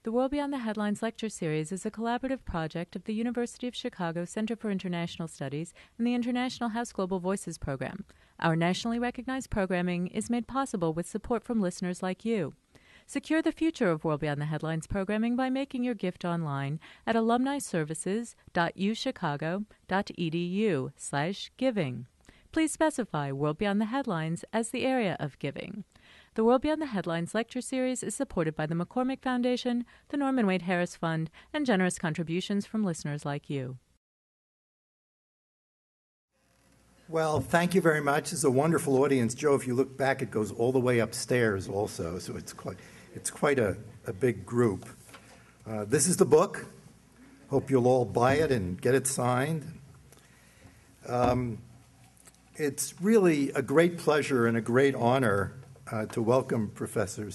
The World Beyond the Headlines lecture series is a collaborative project of the University of Chicago Center for International Studies and the International House Global Voices program. Our nationally recognized programming is made possible with support from listeners like you. Secure the future of World Beyond the Headlines programming by making your gift online at alumniservices.uchicago.edu/giving. Please specify World Beyond the Headlines as the area of giving. The World Beyond the Headlines lecture series is supported by the McCormick Foundation, the Norman Wade Harris Fund, and generous contributions from listeners like you. Well, thank you very much. It's a wonderful audience. Joe, if you look back, it goes all the way upstairs also, so it's quite a big group. This is the book. Hope you'll all buy it and get it signed. It's really a great pleasure and a great honor to welcome Professor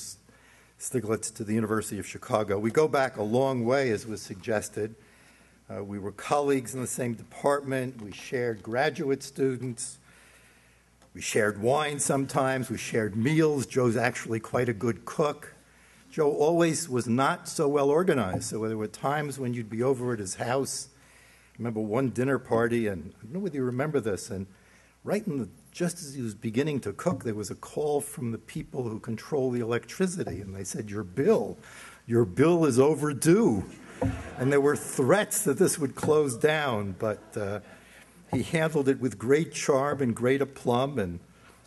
Stiglitz to the University of Chicago. We go back a long way, as was suggested. We were colleagues in the same department. We shared graduate students. We shared wine sometimes. We shared meals. Joe's actually quite a good cook. Joe always was not so well organized, so there were times when you'd be over at his house. I remember one dinner party, and I don't know whether you remember this, and just as he was beginning to cook, there was a call from the people who control the electricity, and they said, your bill is overdue. And there were threats that this would close down, but he handled it with great charm and great aplomb, and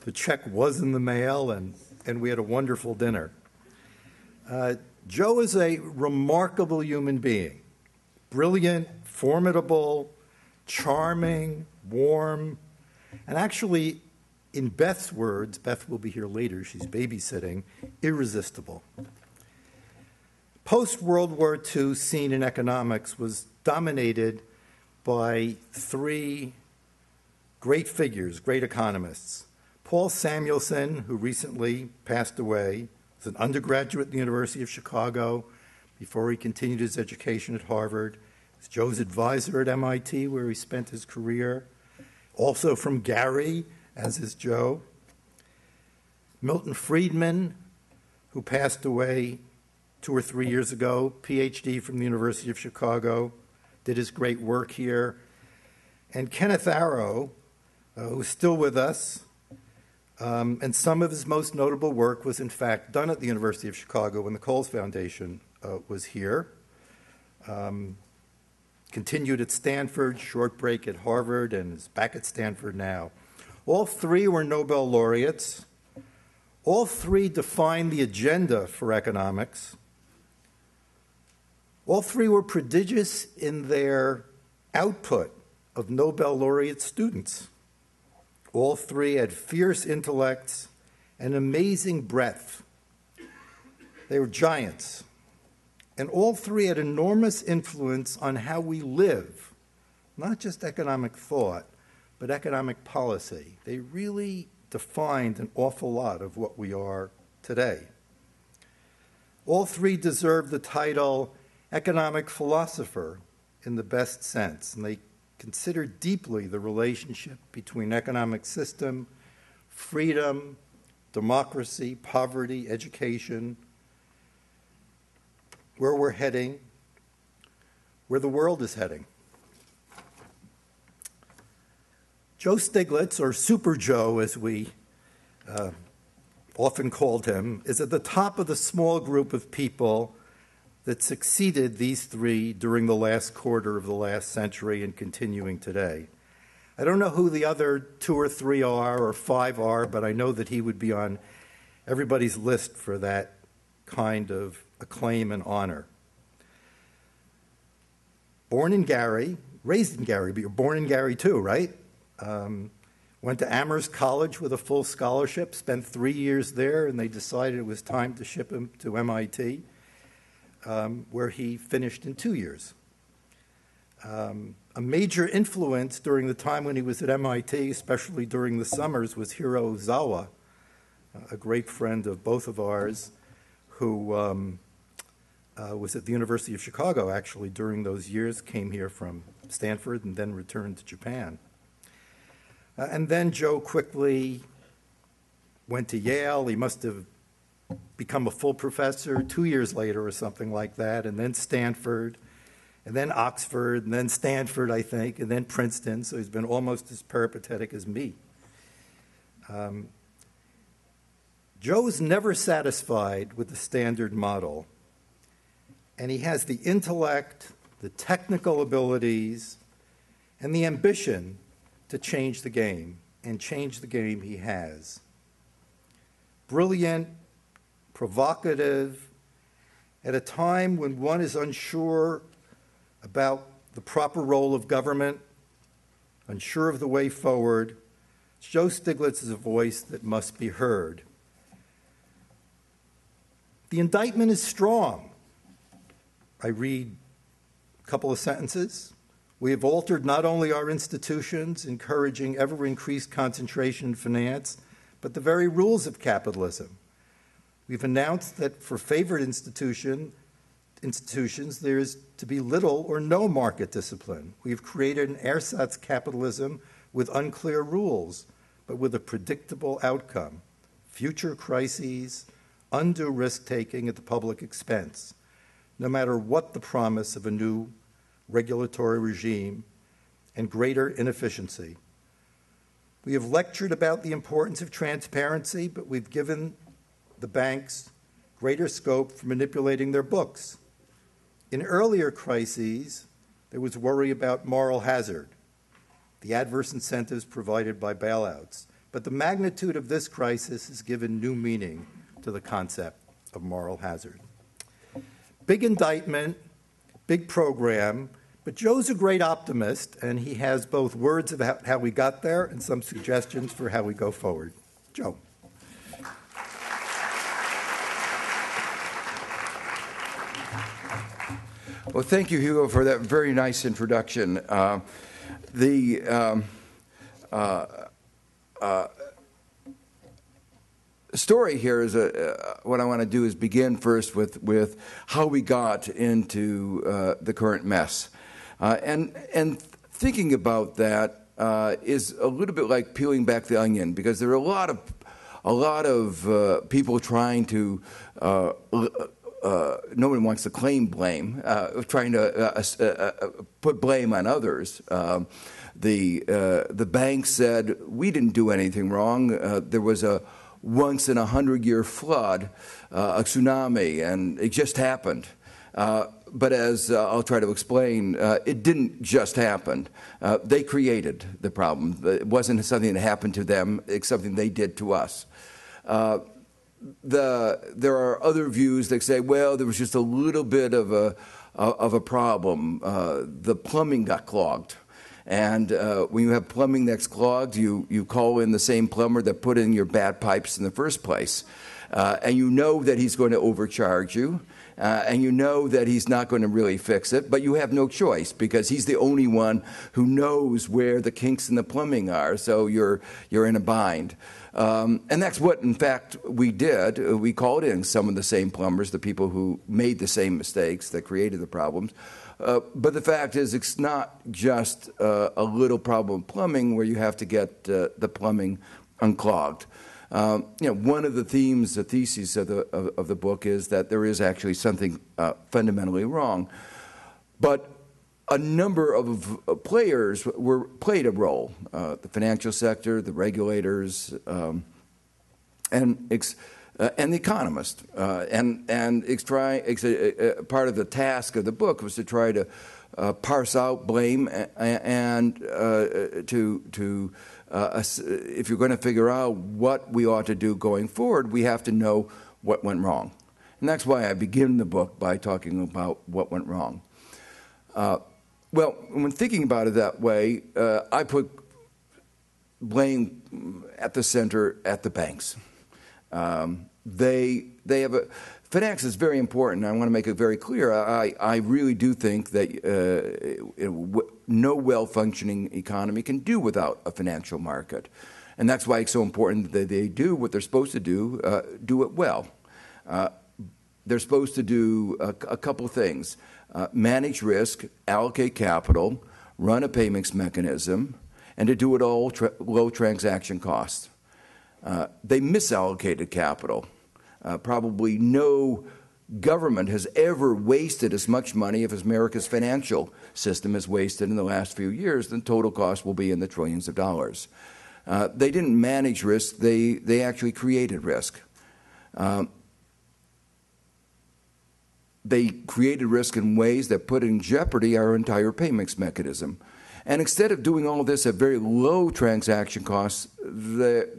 the check was in the mail, and we had a wonderful dinner. Joe is a remarkable human being, brilliant, formidable, charming, warm, and actually, in Beth's words, Beth will be here later, she's babysitting, irresistible. Post-World War II scene in economics was dominated by three great figures, great economists. Paul Samuelson, who recently passed away, was an undergraduate at the University of Chicago before he continued his education at Harvard. He was Joe's advisor at MIT, where he spent his career. Also from Gary, as is Joe. Milton Friedman, who passed away 2 or 3 years ago, PhD from the University of Chicago, did his great work here. And Kenneth Arrow, who's still with us, and some of his most notable work was in fact done at the University of Chicago when the Coles Foundation was here. Continued at Stanford, short break at Harvard, and is back at Stanford now. All three were Nobel laureates. All three defined the agenda for economics. All three were prodigious in their output of Nobel laureate students. All three had fierce intellects and amazing breadth. They were giants. And all three had enormous influence on how we live, not just economic thought, but economic policy. They really defined an awful lot of what we are today. All three deserve the title economic philosopher in the best sense, and they consider deeply the relationship between economic system, freedom, democracy, poverty, education, where we're heading, where the world is heading. Joe Stiglitz, or Super Joe as we often called him, is at the top of the small group of people that succeeded these three during the last quarter of the last century and continuing today. I don't know who the other 2 or 3 are or 5 are, but I know that he would be on everybody's list for that kind of acclaim and honor. Born in Gary, raised in Gary, but you're born in Gary too, right? Went to Amherst College with a full scholarship, spent 3 years there, and they decided it was time to ship him to MIT, where he finished in 2 years. A major influence during the time when he was at MIT, especially during the summers, was Hiro Ozawa, a great friend of both of ours, who was at the University of Chicago, actually, during those years, came here from Stanford and then returned to Japan. And then Joe quickly went to Yale. He must have become a full professor 2 years later or something like that, and then Stanford, and then Oxford, and then Stanford, I think, and then Princeton, so he's been almost as peripatetic as me. Joe's never satisfied with the standard model, and he has the intellect, the technical abilities, and the ambition to change the game, and change the game he has. Brilliant, provocative, at a time when one is unsure about the proper role of government, unsure of the way forward, Joe Stiglitz is a voice that must be heard. The indictment is strong. I read a couple of sentences. We have altered not only our institutions, encouraging ever-increased concentration in finance, but the very rules of capitalism. We've announced that for favored institutions, there is to be little or no market discipline. We've created an ersatz capitalism with unclear rules, but with a predictable outcome: future crises, undue risk-taking at the public expense, no matter what the promise of a new regulatory regime, and greater inefficiency. We have lectured about the importance of transparency, but we've given the banks greater scope for manipulating their books. In earlier crises, there was worry about moral hazard, the adverse incentives provided by bailouts. But the magnitude of this crisis has given new meaning to the concept of moral hazard. Big indictment, big program, but Joe's a great optimist, and he has both words about how we got there and some suggestions for how we go forward. Joe. Well, thank you, Hugo, for that very nice introduction. The story here is what I want to do is begin first with how we got into the current mess, and thinking about that is a little bit like peeling back the onion, because there are a lot of people trying to. No one wants to claim blame, trying to put blame on others. The bank said, we didn't do anything wrong. There was a once-in-a-100-year flood, a tsunami, and it just happened. But as I'll try to explain, it didn't just happen. They created the problem. It wasn't something that happened to them. It's something they did to us. There are other views that say, well, there was just a little bit of a problem. The plumbing got clogged. And when you have plumbing that's clogged, you call in the same plumber that put in your bad pipes in the first place. And you know that he's going to overcharge you. And you know that he's not going to really fix it, but you have no choice because he's the only one who knows where the kinks in the plumbing are, so you're in a bind. And that's what, in fact, we did. We called in some of the same plumbers, the people who made the same mistakes that created the problems. But the fact is, it's not just a little problem with plumbing where you have to get the plumbing unclogged. One of the themes, the theses of the book is that there is actually something fundamentally wrong. But a number of players played a role: the financial sector, the regulators, and the economist. And part of the task of the book was to try to parse out blame and if you're going to figure out what we ought to do going forward, we have to know what went wrong. And that's why I begin the book by talking about what went wrong. Well, when thinking about it that way, I put blame at the center at the banks. They have finance is very important. I want to make it very clear. I really do think that no well-functioning economy can do without a financial market. And that's why it's so important that they do what they're supposed to do it well. They're supposed to do a couple of things: manage risk, allocate capital, run a payments mechanism, and to do it all low transaction costs. They misallocated capital. Probably no government has ever wasted as much money as America's financial system has wasted in the last few years. The total cost will be in the trillions of dollars. They didn't manage risk. They actually created risk. They created risk in ways that put in jeopardy our entire payments mechanism. And instead of doing all of this at very low transaction costs, the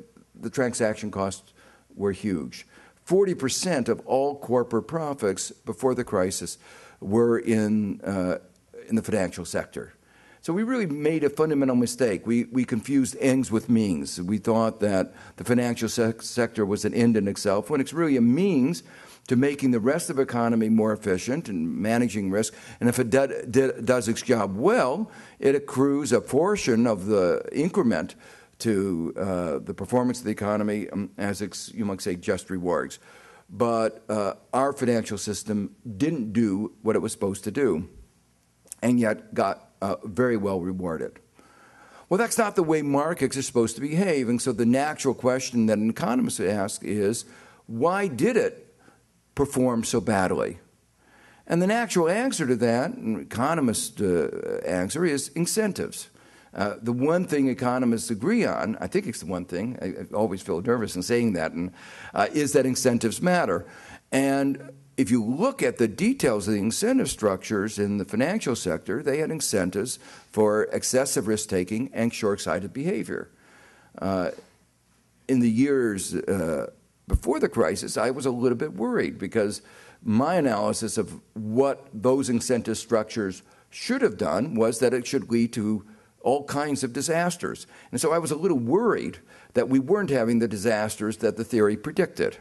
transaction costs were huge. 40% of all corporate profits before the crisis were in the financial sector. So we really made a fundamental mistake. We confused ends with means. We thought that the financial sector was an end in itself, when it's really a means to making the rest of the economy more efficient and managing risk. And if it does its job well, it accrues a portion of the increment to the performance of the economy as, you might say, just rewards. But our financial system didn't do what it was supposed to do, and yet got very well rewarded. Well, that's not the way markets are supposed to behave. And so the natural question that an economist would ask is, why did it perform so badly? And the natural answer to that, an economist answer, is incentives. The one thing economists agree on, I think it's the one thing, I always feel nervous in saying that, is that incentives matter. And if you look at the details of the incentive structures in the financial sector, they had incentives for excessive risk-taking and short-sighted behavior. In the years before the crisis, I was a little bit worried because my analysis of what those incentive structures should have done was that it should lead to all kinds of disasters. And so I was a little worried that we weren't having the disasters that the theory predicted.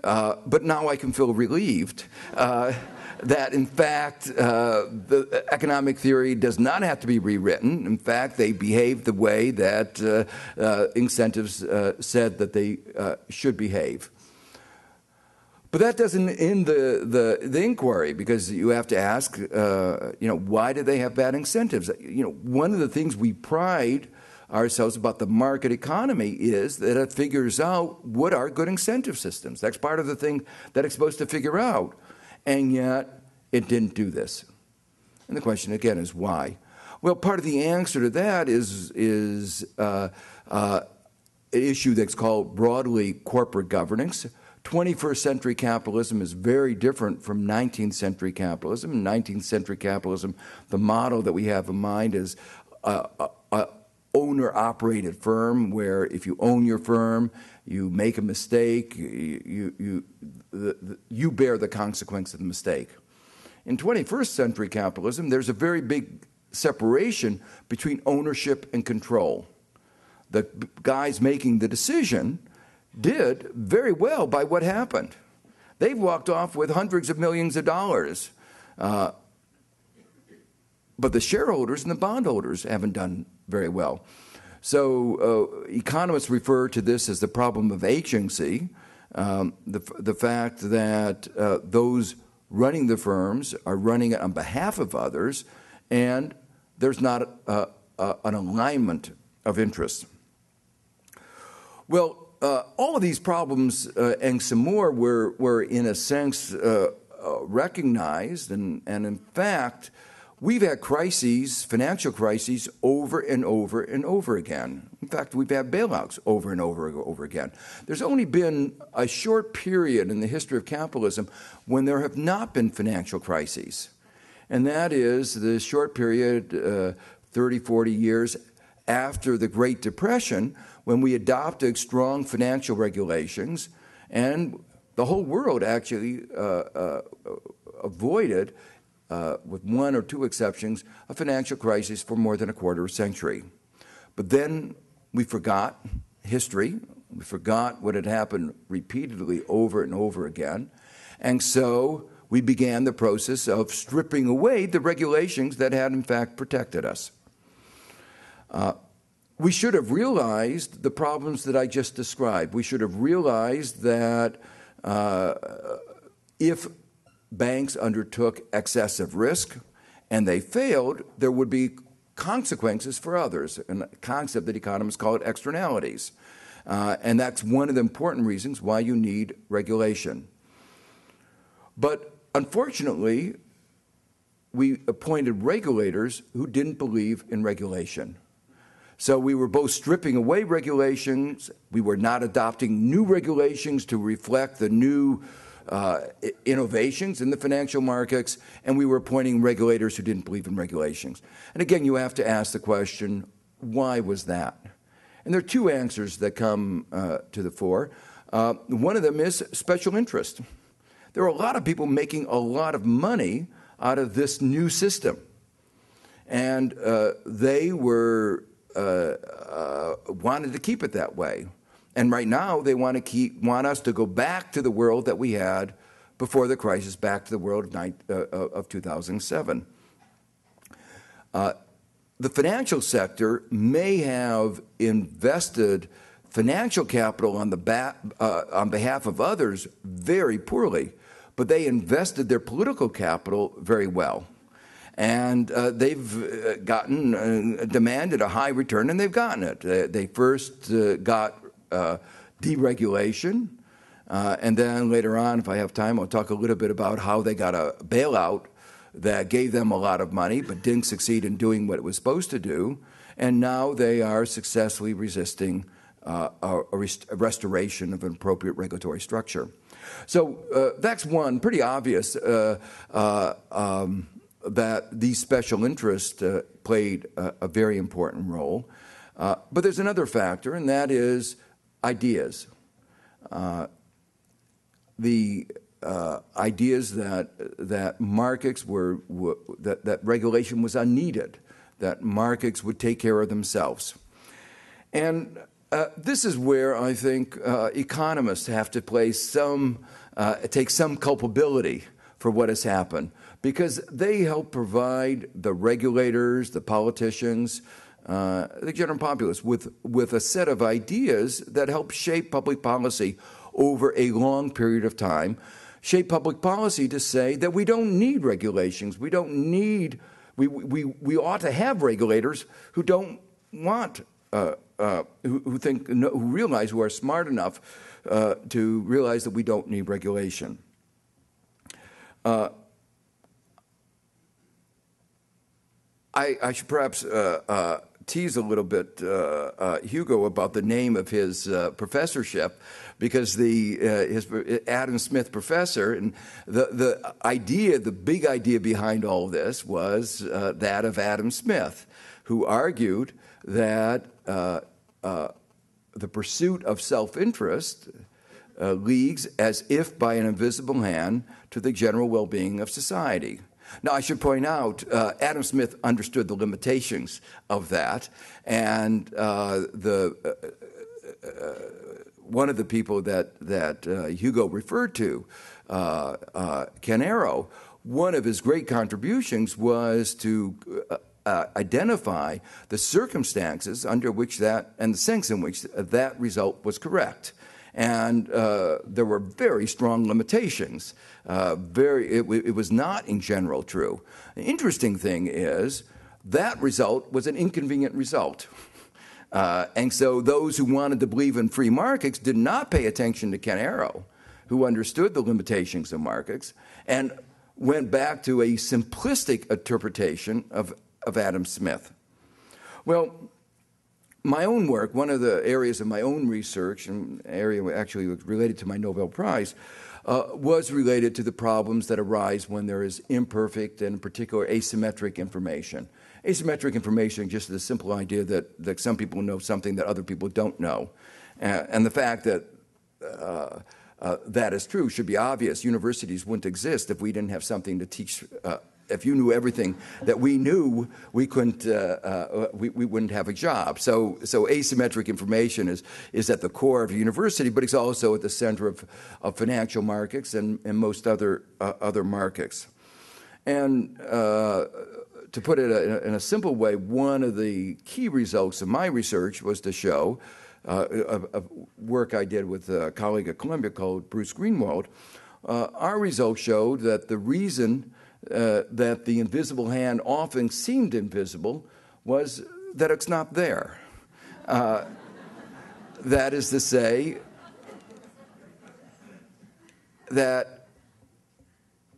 But now I can feel relieved that, in fact, the economic theory does not have to be rewritten. In fact, they behave the way that incentives said that they should behave. But that doesn't end the inquiry, because you have to ask, why did they have bad incentives? One of the things we pride ourselves about the market economy is that it figures out what are good incentive systems. That's part of the thing that it's supposed to figure out. And yet, it didn't do this. And the question, again, is why? Well, part of the answer to that is an issue that's called broadly corporate governance. 21st century capitalism is very different from 19th century capitalism. In 19th century capitalism, the model that we have in mind is owner-operated firm, where if you own your firm, you make a mistake, you bear the consequence of the mistake. In 21st century capitalism, there's a very big separation between ownership and control. The guys making the decision did very well by what happened. They've walked off with hundreds of millions of dollars. But the shareholders and the bondholders haven't done very well. So economists refer to this as the problem of agency, the fact that those running the firms are running it on behalf of others, and there's not an alignment of interests. Well, all of these problems and some more were in a sense recognized, and in fact, we've had crises, financial crises, over and over and over again. In fact, we've had bailouts over and over again. There's only been a short period in the history of capitalism when there have not been financial crises, and that is the short period, 30, 40 years after the Great Depression, when we adopted strong financial regulations, and the whole world actually avoided, with one or two exceptions, a financial crisis for more than a quarter of a century. But then we forgot history. We forgot what had happened repeatedly over and over again. And so we began the process of stripping away the regulations that had, in fact, protected us. We should have realized the problems that I just described. We should have realized that if banks undertook excessive risk and they failed, there would be consequences for others, and a concept that economists call it externalities. And that's one of the important reasons why you need regulation. But unfortunately, we appointed regulators who didn't believe in regulation. So we were both stripping away regulations, we were not adopting new regulations to reflect the new innovations in the financial markets, and we were appointing regulators who didn't believe in regulations. And again, you have to ask the question, why was that? And there are two answers that come to the fore. One of them is special interest. There are a lot of people making a lot of money out of this new system. And they were wanted to keep it that way. And right now, they want us to go back to the world that we had before the crisis, back to the world of 2007. The financial sector may have invested financial capital on behalf of others very poorly, but they invested their political capital very well. And they've demanded a high return, and they've gotten it. They first got deregulation, and then later on, if I have time, I'll talk a little bit about how they got a bailout that gave them a lot of money but didn't succeed in doing what it was supposed to do. And now they are successfully resisting a restoration of an appropriate regulatory structure. So that's one, pretty obvious that these special interests played a very important role. But there's another factor, and that is ideas. The ideas that markets that regulation was unneeded, that markets would take care of themselves. And this is where I think economists have to take some culpability for what has happened, because they help provide the regulators, the politicians, the general populace with a set of ideas that help shape public policy over a long period of time, shape public policy to say that we don't need regulations, we ought to have regulators who don't want, who realize, who are smart enough to realize that we don't need regulation. I should perhaps tease a little bit Hugo about the name of his professorship, because his Adam Smith professor, and the big idea behind all this was that of Adam Smith, who argued that the pursuit of self-interest leads, as if by an invisible hand, to the general well-being of society. Now, I should point out, Adam Smith understood the limitations of that, and one of the people that Hugo referred to, Ken Arrow, one of his great contributions was to identify the circumstances under which and the sense in which that result was correct. And there were very strong limitations. It was not in general true. The interesting thing is that result was an inconvenient result. And so those who wanted to believe in free markets did not pay attention to Ken Arrow, who understood the limitations of markets, and went back to a simplistic interpretation of Adam Smith. Well, my own work, one of the areas of my own research, an area actually related to my Nobel Prize, was related to the problems that arise when there is imperfect and in particular asymmetric information. Asymmetric information, just the simple idea that some people know something that other people don't know. And the fact that that is true should be obvious. Universities wouldn't exist if we didn't have something to teach. If you knew everything that we knew, we couldn't. We wouldn't have a job. So asymmetric information is at the core of a university, but it's also at the center of financial markets and most other markets. And to put it in a simple way, one of the key results of my research was to show a work I did with a colleague at Columbia called Bruce Greenwald. Our results showed that the reason that the invisible hand often seemed invisible was that it's not there. That is to say that,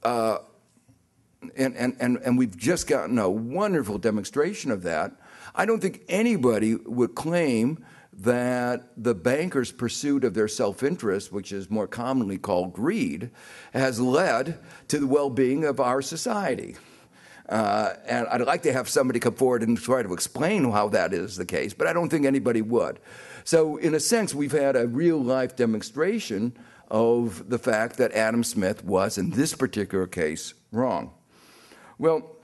and we've just gotten a wonderful demonstration of that. I don't think anybody would claim that the bankers' pursuit of their self-interest, which is more commonly called greed, has led to the well-being of our society. And I'd like to have somebody come forward and try to explain how that is the case, but I don't think anybody would. So in a sense, we've had a real-life demonstration of the fact that Adam Smith was, in this particular case, wrong. Well,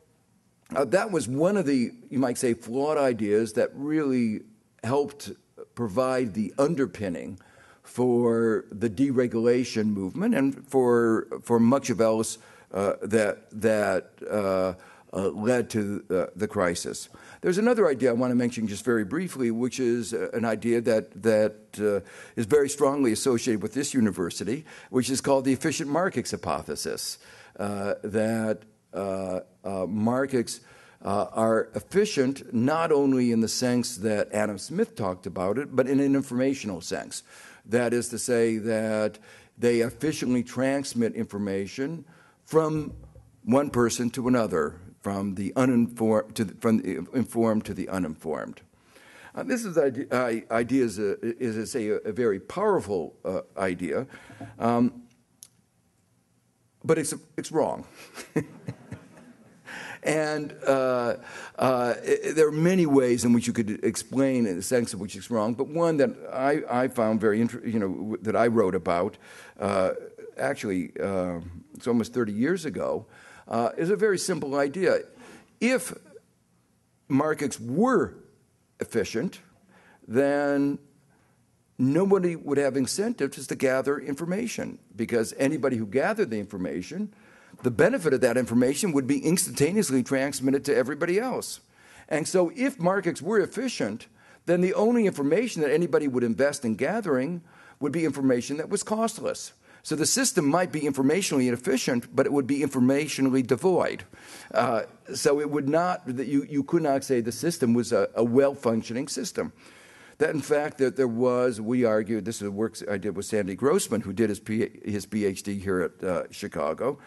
that was one of the, you might say, flawed ideas that really helped provide the underpinning for the deregulation movement and for much of else that led to the crisis. There's another idea I want to mention just very briefly, which is an idea that is very strongly associated with this university, which is called the efficient markets hypothesis, that markets are efficient not only in the sense that Adam Smith talked about it, but in an informational sense. That is to say that they efficiently transmit information from one person to another, from the uninformed from the informed to the uninformed. This is idea is a very powerful idea, but it's wrong. And there are many ways in which you could explain the sense in which it's wrong, but one that I found very interesting, that I wrote about, actually, it's almost 30 years ago, is a very simple idea. If markets were efficient, then nobody would have incentives to gather information, because anybody who gathered the information, the benefit of that information would be instantaneously transmitted to everybody else. And so if markets were efficient, then the only information that anybody would invest in gathering would be information that was costless. So the system might be informationally inefficient, but it would be informationally devoid. So it would not, you could not say the system was a well-functioning system. That, in fact, that there was, we argued, this is work I did with Sandy Grossman, who did his PhD here at Chicago,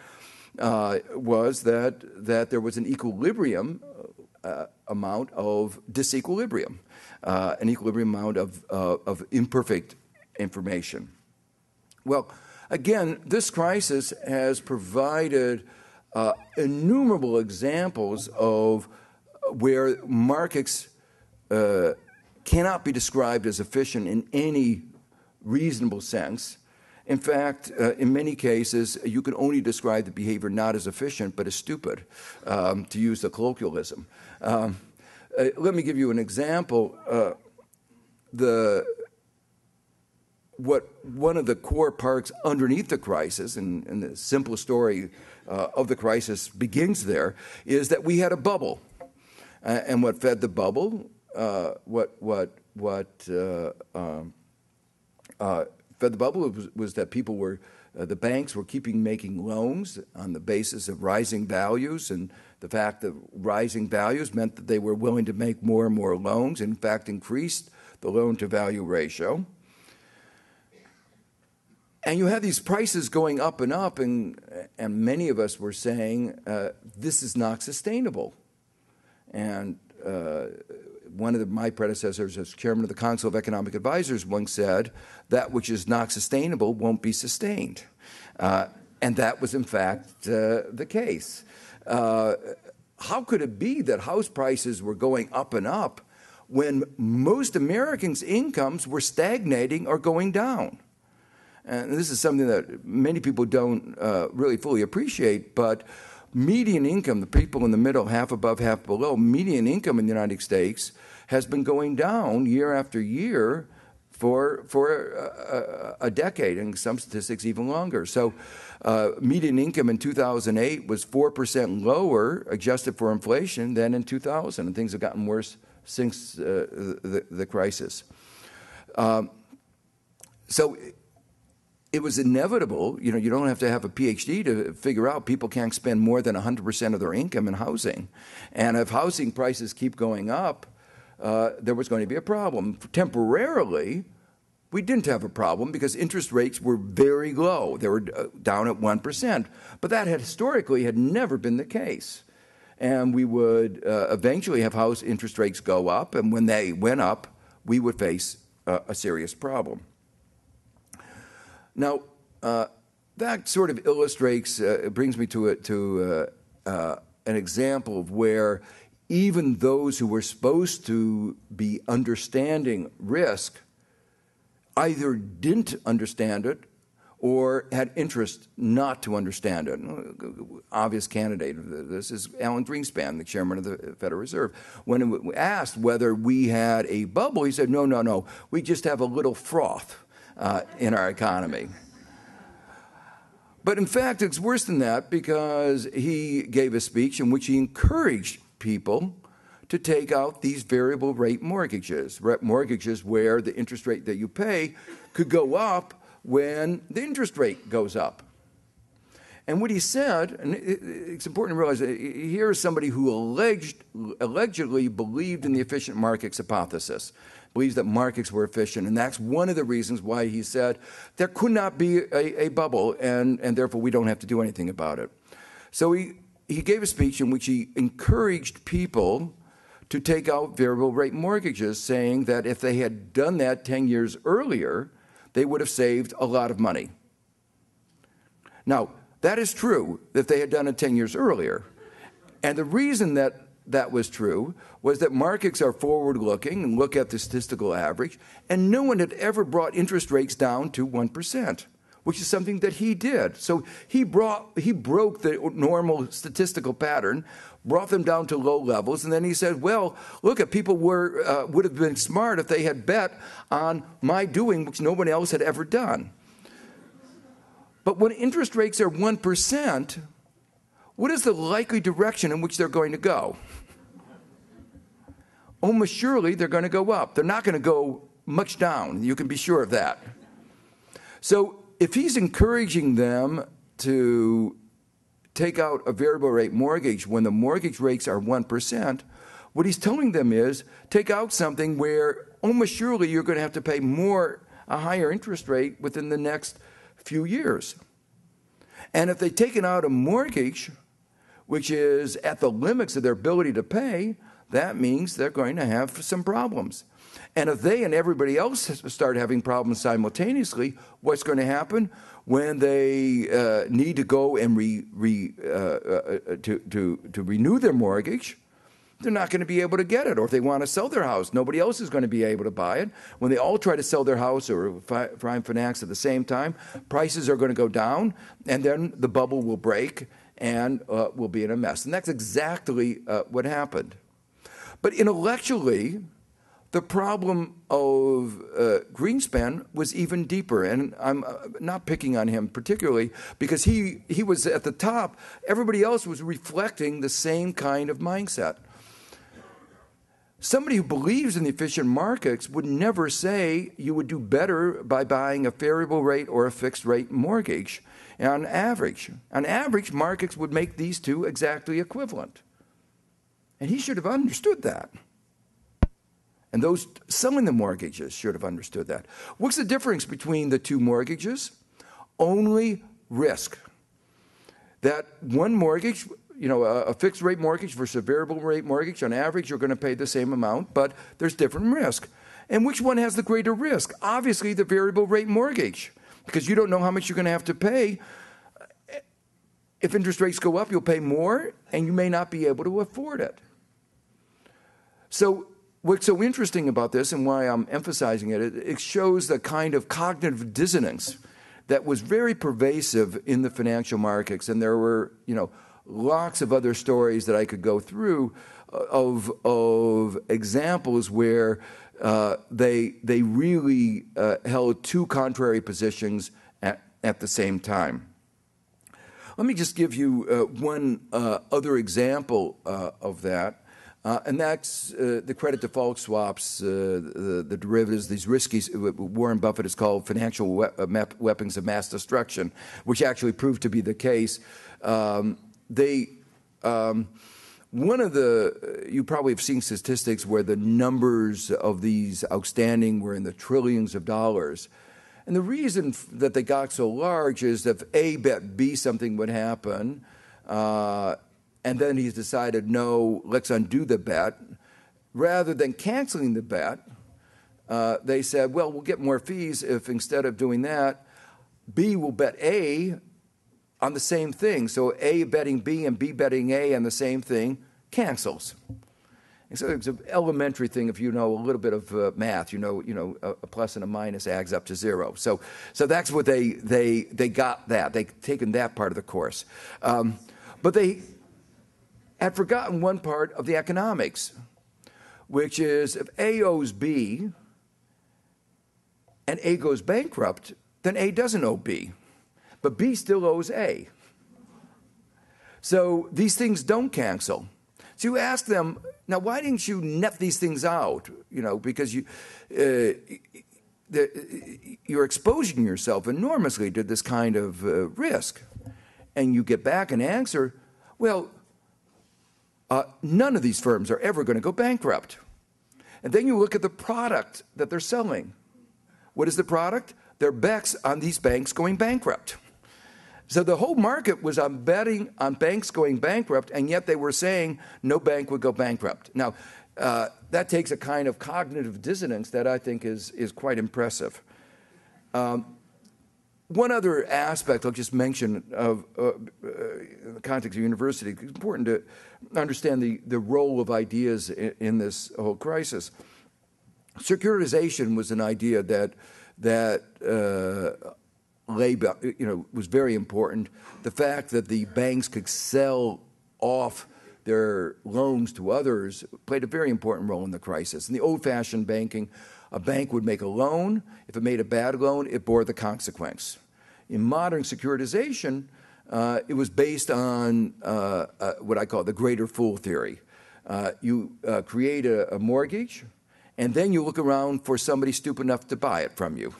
was that there was an equilibrium amount of disequilibrium, an equilibrium amount of imperfect information. Well, again, this crisis has provided innumerable examples of where markets cannot be described as efficient in any reasonable sense. In fact, in many cases, you can only describe the behavior not as efficient, but as stupid, to use the colloquialism. Let me give you an example. One of the core parts underneath the crisis, and the simple story of the crisis begins there, is that we had a bubble. And what fed the bubble, fed the bubble was that people were, the banks were making loans on the basis of rising values, and the fact that rising values meant that they were willing to make more and more loans, in fact increased the loan-to-value ratio. And you had these prices going up, and many of us were saying, this is not sustainable. And one of my predecessors as chairman of the Council of Economic Advisors once said, that which is not sustainable won't be sustained. And that was, in fact, the case. How could it be that house prices were going up and up when most Americans' incomes were stagnating or going down? And this is something that many people don't really fully appreciate, but median income, the people in the middle, half above, half below, median income in the United States has been going down year after year for a decade, and some statistics even longer. So median income in 2008 was 4% lower, adjusted for inflation, than in 2000, and things have gotten worse since the crisis. So it was inevitable. You don't have to have a PhD to figure out people can't spend more than 100% of their income in housing. And if housing prices keep going up, there was going to be a problem. Temporarily, we didn't have a problem because interest rates were very low. They were down at 1%. But that historically had never been the case. And we would eventually have house interest rates go up, and when they went up, we would face a serious problem. Now, that sort of illustrates, brings me to an example of where even those who were supposed to be understanding risk either didn't understand it or had interest not to understand it. Obvious candidate of this is Alan Greenspan, the chairman of the Federal Reserve. When asked whether we had a bubble, he said, no, we just have a little froth in our economy. But in fact, it's worse than that, because he gave a speech in which he encouraged people to take out these variable rate mortgages where the interest rate that you pay could go up when the interest rate goes up. And what he said, and it's important to realize that here is somebody who allegedly believed in the efficient markets hypothesis, believes that markets were efficient, and that's one of the reasons why he said there could not be a bubble, and therefore we don't have to do anything about it. So he gave a speech in which he encouraged people to take out variable rate mortgages, saying that if they had done that 10 years earlier, they would have saved a lot of money. Now, that is true that they had done it 10 years earlier. And the reason that that was true was that markets are forward-looking and look at the statistical average, and no one had ever brought interest rates down to 1%, which is something that he did. So he broke the normal statistical pattern, brought them down to low levels, and then he said, well, look, people would have been smart if they had bet on my doing, which nobody else had ever done. But when interest rates are 1%, what is the likely direction in which they're going to go? Almost surely they're going to go up. They're not going to go much down. You can be sure of that. So if he's encouraging them to take out a variable rate mortgage when the mortgage rates are 1%, what he's telling them is take out something where almost surely you're going to have to pay a higher interest rate within the next few years. And if they've taken out a mortgage which is at the limits of their ability to pay, that means they're going to have some problems. And if they and everybody else start having problems simultaneously, what's going to happen? When they need to go and to renew their mortgage, they're not going to be able to get it. Or if they want to sell their house, nobody else is going to be able to buy it. When they all try to sell their house or finance at the same time, prices are going to go down, and then the bubble will break and we'll be in a mess. And that's exactly what happened. But intellectually, the problem of Greenspan was even deeper, and I'm not picking on him particularly because he was at the top. Everybody else was reflecting the same kind of mindset. Somebody who believes in the efficient markets would never say you would do better by buying a variable rate or a fixed rate mortgage on average. On average, markets would make these two exactly equivalent. And he should have understood that. And those selling the mortgages should have understood that. What's the difference between the two mortgages? Only risk. That one mortgage, a fixed rate mortgage versus a variable rate mortgage, on average, you're going to pay the same amount, but there's different risk. And which one has the greater risk? Obviously, the variable rate mortgage, because you don't know how much you're going to have to pay. If interest rates go up, you'll pay more, and you may not be able to afford it. So what's so interesting about this, and why I'm emphasizing it, it shows the kind of cognitive dissonance that was very pervasive in the financial markets. And there were, lots of other stories that I could go through of examples where they really held two contrary positions at the same time. Let me just give you one other example of that. And that's the credit default swaps, the derivatives, these risky, Warren Buffett has called financial weapons of mass destruction, which actually proved to be the case. One of the, you probably have seen statistics where the numbers of these outstanding were in the trillions of dollars. And the reason that they got so large is that if A bet B something would happen, and then he's decided, no, let's undo the bet, rather than canceling the bet, they said, well, we'll get more fees if instead of doing that, B will bet A on the same thing. So A betting B and B betting A on the same thing cancels. And so it's an elementary thing. If you know a little bit of math, you know, a plus and a minus adds up to zero. So that's what they got that. They've taken that part of the course. But they had forgotten one part of the economics, which is if A owes B and A goes bankrupt, then A doesn't owe B. But B still owes A. So these things don't cancel. So you ask them, now why didn't you net these things out? You know, because you're exposing yourself enormously to this kind of risk. And you get back an answer, well, none of these firms are ever going to go bankrupt. And then you look at the product that they're selling. What is the product? They're bets on these banks going bankrupt. So the whole market was on betting on banks going bankrupt, and yet they were saying no bank would go bankrupt. Now, that takes a kind of cognitive dissonance that I think is quite impressive. One other aspect I'll just mention of in the context of university, it's important to understand the role of ideas in this whole crisis. Securitization was an idea that was very important. The fact that the banks could sell off their loans to others played a very important role in the crisis. In the old-fashioned banking, a bank would make a loan. If it made a bad loan, it bore the consequence. In modern securitization, it was based on what I call the greater fool theory. You create a mortgage, and then you look around for somebody stupid enough to buy it from you.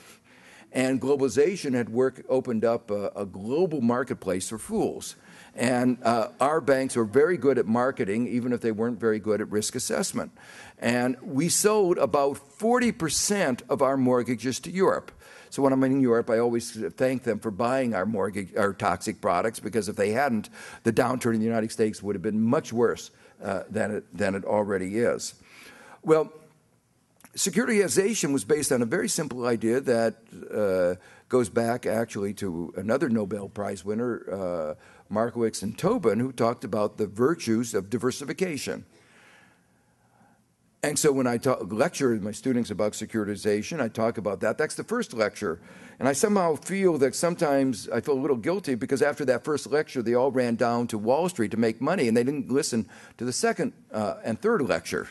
And globalization had opened up a global marketplace for fools. And our banks were very good at marketing, even if they weren't very good at risk assessment. And we sold about 40% of our mortgages to Europe. So when I'm in Europe, I always thank them for buying our toxic products, because if they hadn't, the downturn in the United States would have been much worse than it already is. Well, securitization was based on a very simple idea that goes back actually to another Nobel Prize winner, Markowitz and Tobin, who talked about the virtues of diversification. And so when I lecture my students about securitization, I talk about that. That's the first lecture. And I somehow feel that sometimes I feel a little guilty, because after that first lecture, they all ran down to Wall Street to make money, and they didn't listen to the second and third lecture.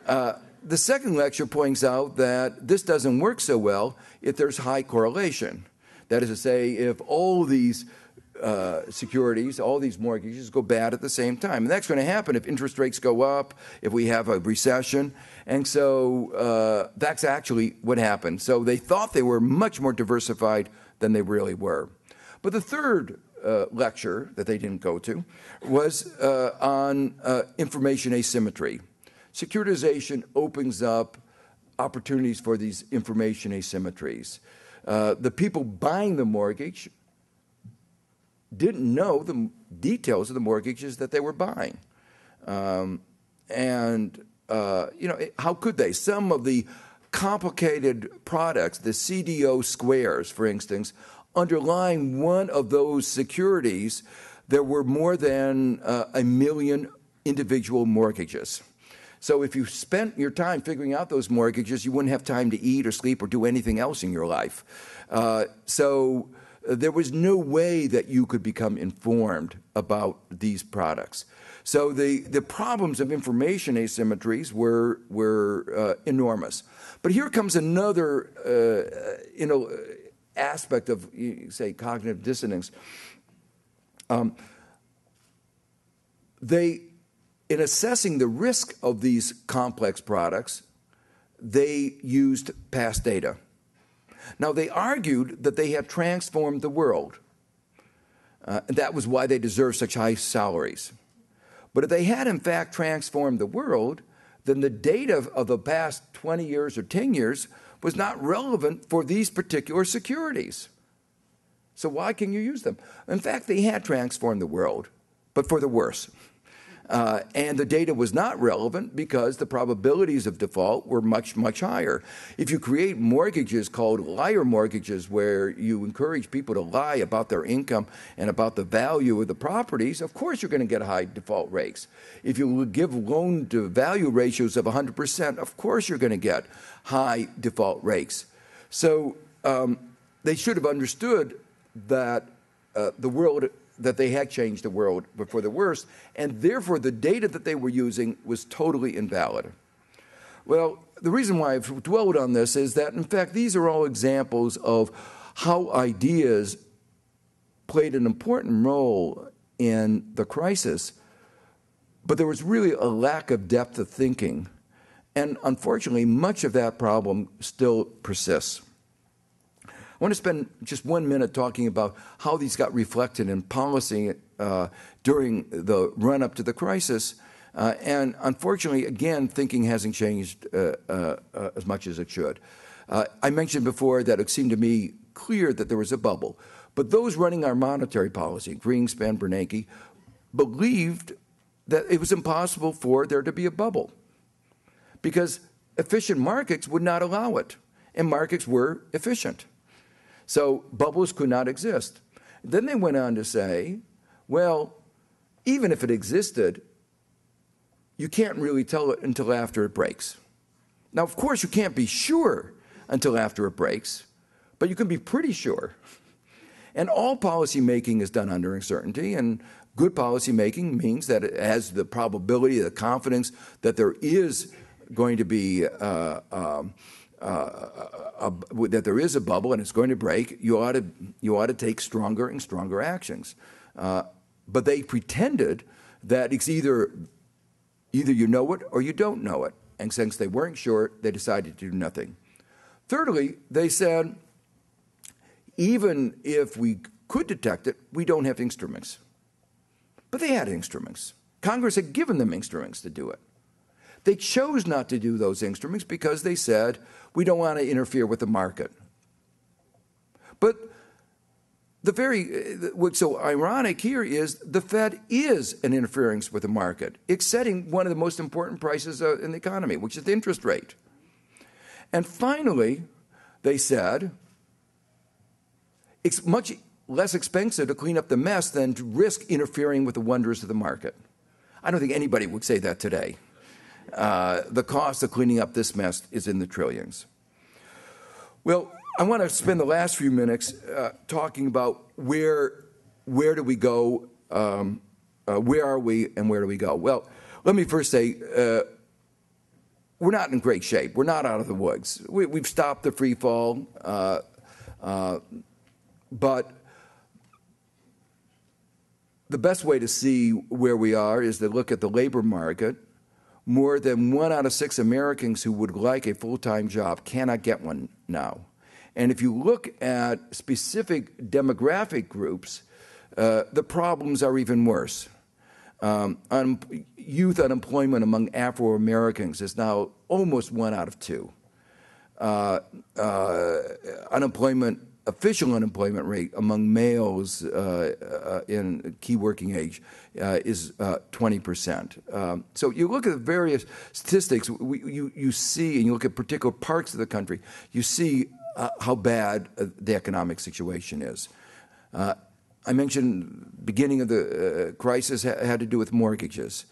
The second lecture points out that this doesn't work so well if there's high correlation. That is to say, if all these securities, all these mortgages go bad at the same time. And that's going to happen if interest rates go up, if we have a recession. And so that's actually what happened. So they thought they were much more diversified than they really were. But the third lecture that they didn't go to was on information asymmetry. Securitization opens up opportunities for these information asymmetries. The people buying the mortgage didn't know the details of the mortgages that they were buying. How could they? Some of the complicated products, the CDO squares, for instance, underlying one of those securities, there were more than 1 million individual mortgages. So if you spent your time figuring out those mortgages, you wouldn't have time to eat or sleep or do anything else in your life. So there was no way that you could become informed about these products. So the problems of information asymmetries were enormous. But here comes another aspect of, say, cognitive dissonance. In assessing the risk of these complex products, they used past data. Now, they argued that they had transformed the world. And that was why they deserved such high salaries. But if they had, in fact, transformed the world, then the data of the past 20 years or 10 years was not relevant for these particular securities. So why can you use them? In fact, they had transformed the world, but for the worse. And the data was not relevant because the probabilities of default were much, much higher. If you create mortgages called liar mortgages, where you encourage people to lie about their income and about the value of the properties, of course you're going to get high default rates. If you give loan-to-value ratios of 100%, of course you're going to get high default rates. So they should have understood that the world, that they had changed the world for the worse, and therefore the data that they were using was totally invalid. Well, the reason why I've dwelled on this is that, in fact, these are all examples of how ideas played an important role in the crisis, but there was really a lack of depth of thinking, and unfortunately, much of that problem still persists. I want to spend just 1 minute talking about how these got reflected in policy during the run-up to the crisis. And unfortunately, again, thinking hasn't changed as much as it should. I mentioned before that it seemed to me clear that there was a bubble. But those running our monetary policy, Greenspan, Bernanke, believed that it was impossible for there to be a bubble because efficient markets would not allow it. And markets were efficient. So bubbles could not exist. Then they went on to say, well, even if it existed, you can't really tell it until after it breaks. Now, of course, you can't be sure until after it breaks, but you can be pretty sure. And all policy making is done under uncertainty, and good policy making means that it has the probability, the confidence that there is going to be that there is a bubble and it's going to break. You ought to take stronger and stronger actions. But they pretended that it's either you know it or you don't know it. And since they weren't sure, they decided to do nothing. Thirdly, they said, even if we could detect it, we don't have instruments. But they had instruments. Congress had given them instruments to do it. They chose not to do those instruments because they said, we don't want to interfere with the market. But what's so ironic here is the Fed is an interference with the market. It's setting one of the most important prices in the economy, which is the interest rate. And finally, they said, it's much less expensive to clean up the mess than to risk interfering with the wonders of the market. I don't think anybody would say that today. The cost of cleaning up this mess is in the trillions. Well, I want to spend the last few minutes talking about where do we go, where are we, and where do we go? Well, let me first say we're not in great shape. We're not out of the woods. We've stopped the freefall, but the best way to see where we are is to look at the labor market. More than 1 out of 6 Americans who would like a full-time job cannot get one now. And if you look at specific demographic groups, the problems are even worse. Youth unemployment among Afro-Americans is now almost 1 out of 2. Official unemployment rate among males in key working age is 20%. So you look at the various statistics, you see, and you look at particular parts of the country, you see how bad the economic situation is. I mentioned the beginning of the crisis had to do with mortgages.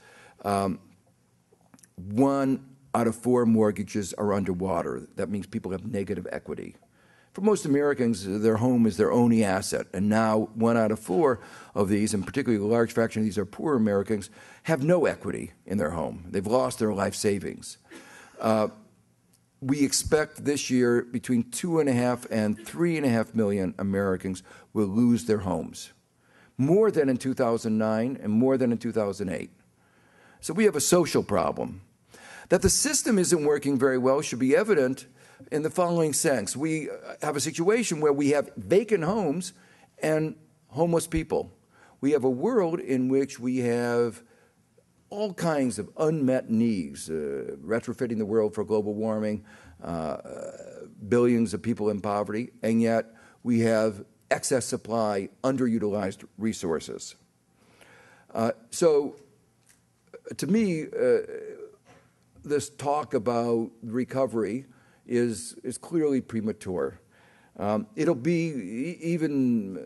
1 out of 4 mortgages are underwater. That means people have negative equity. For most Americans, their home is their only asset, and now 1 out of 4 of these, and particularly a large fraction of these are poor Americans, have no equity in their home. They've lost their life savings. We expect this year between 2.5 and 3.5 million Americans will lose their homes, more than in 2009 and more than in 2008. So we have a social problem. That the system isn't working very well should be evident in the following sense. We have a situation where we have vacant homes and homeless people. We have a world in which we have all kinds of unmet needs, retrofitting the world for global warming, billions of people in poverty, and yet we have excess supply, underutilized resources. So to me, this talk about recovery is clearly premature. It'll be even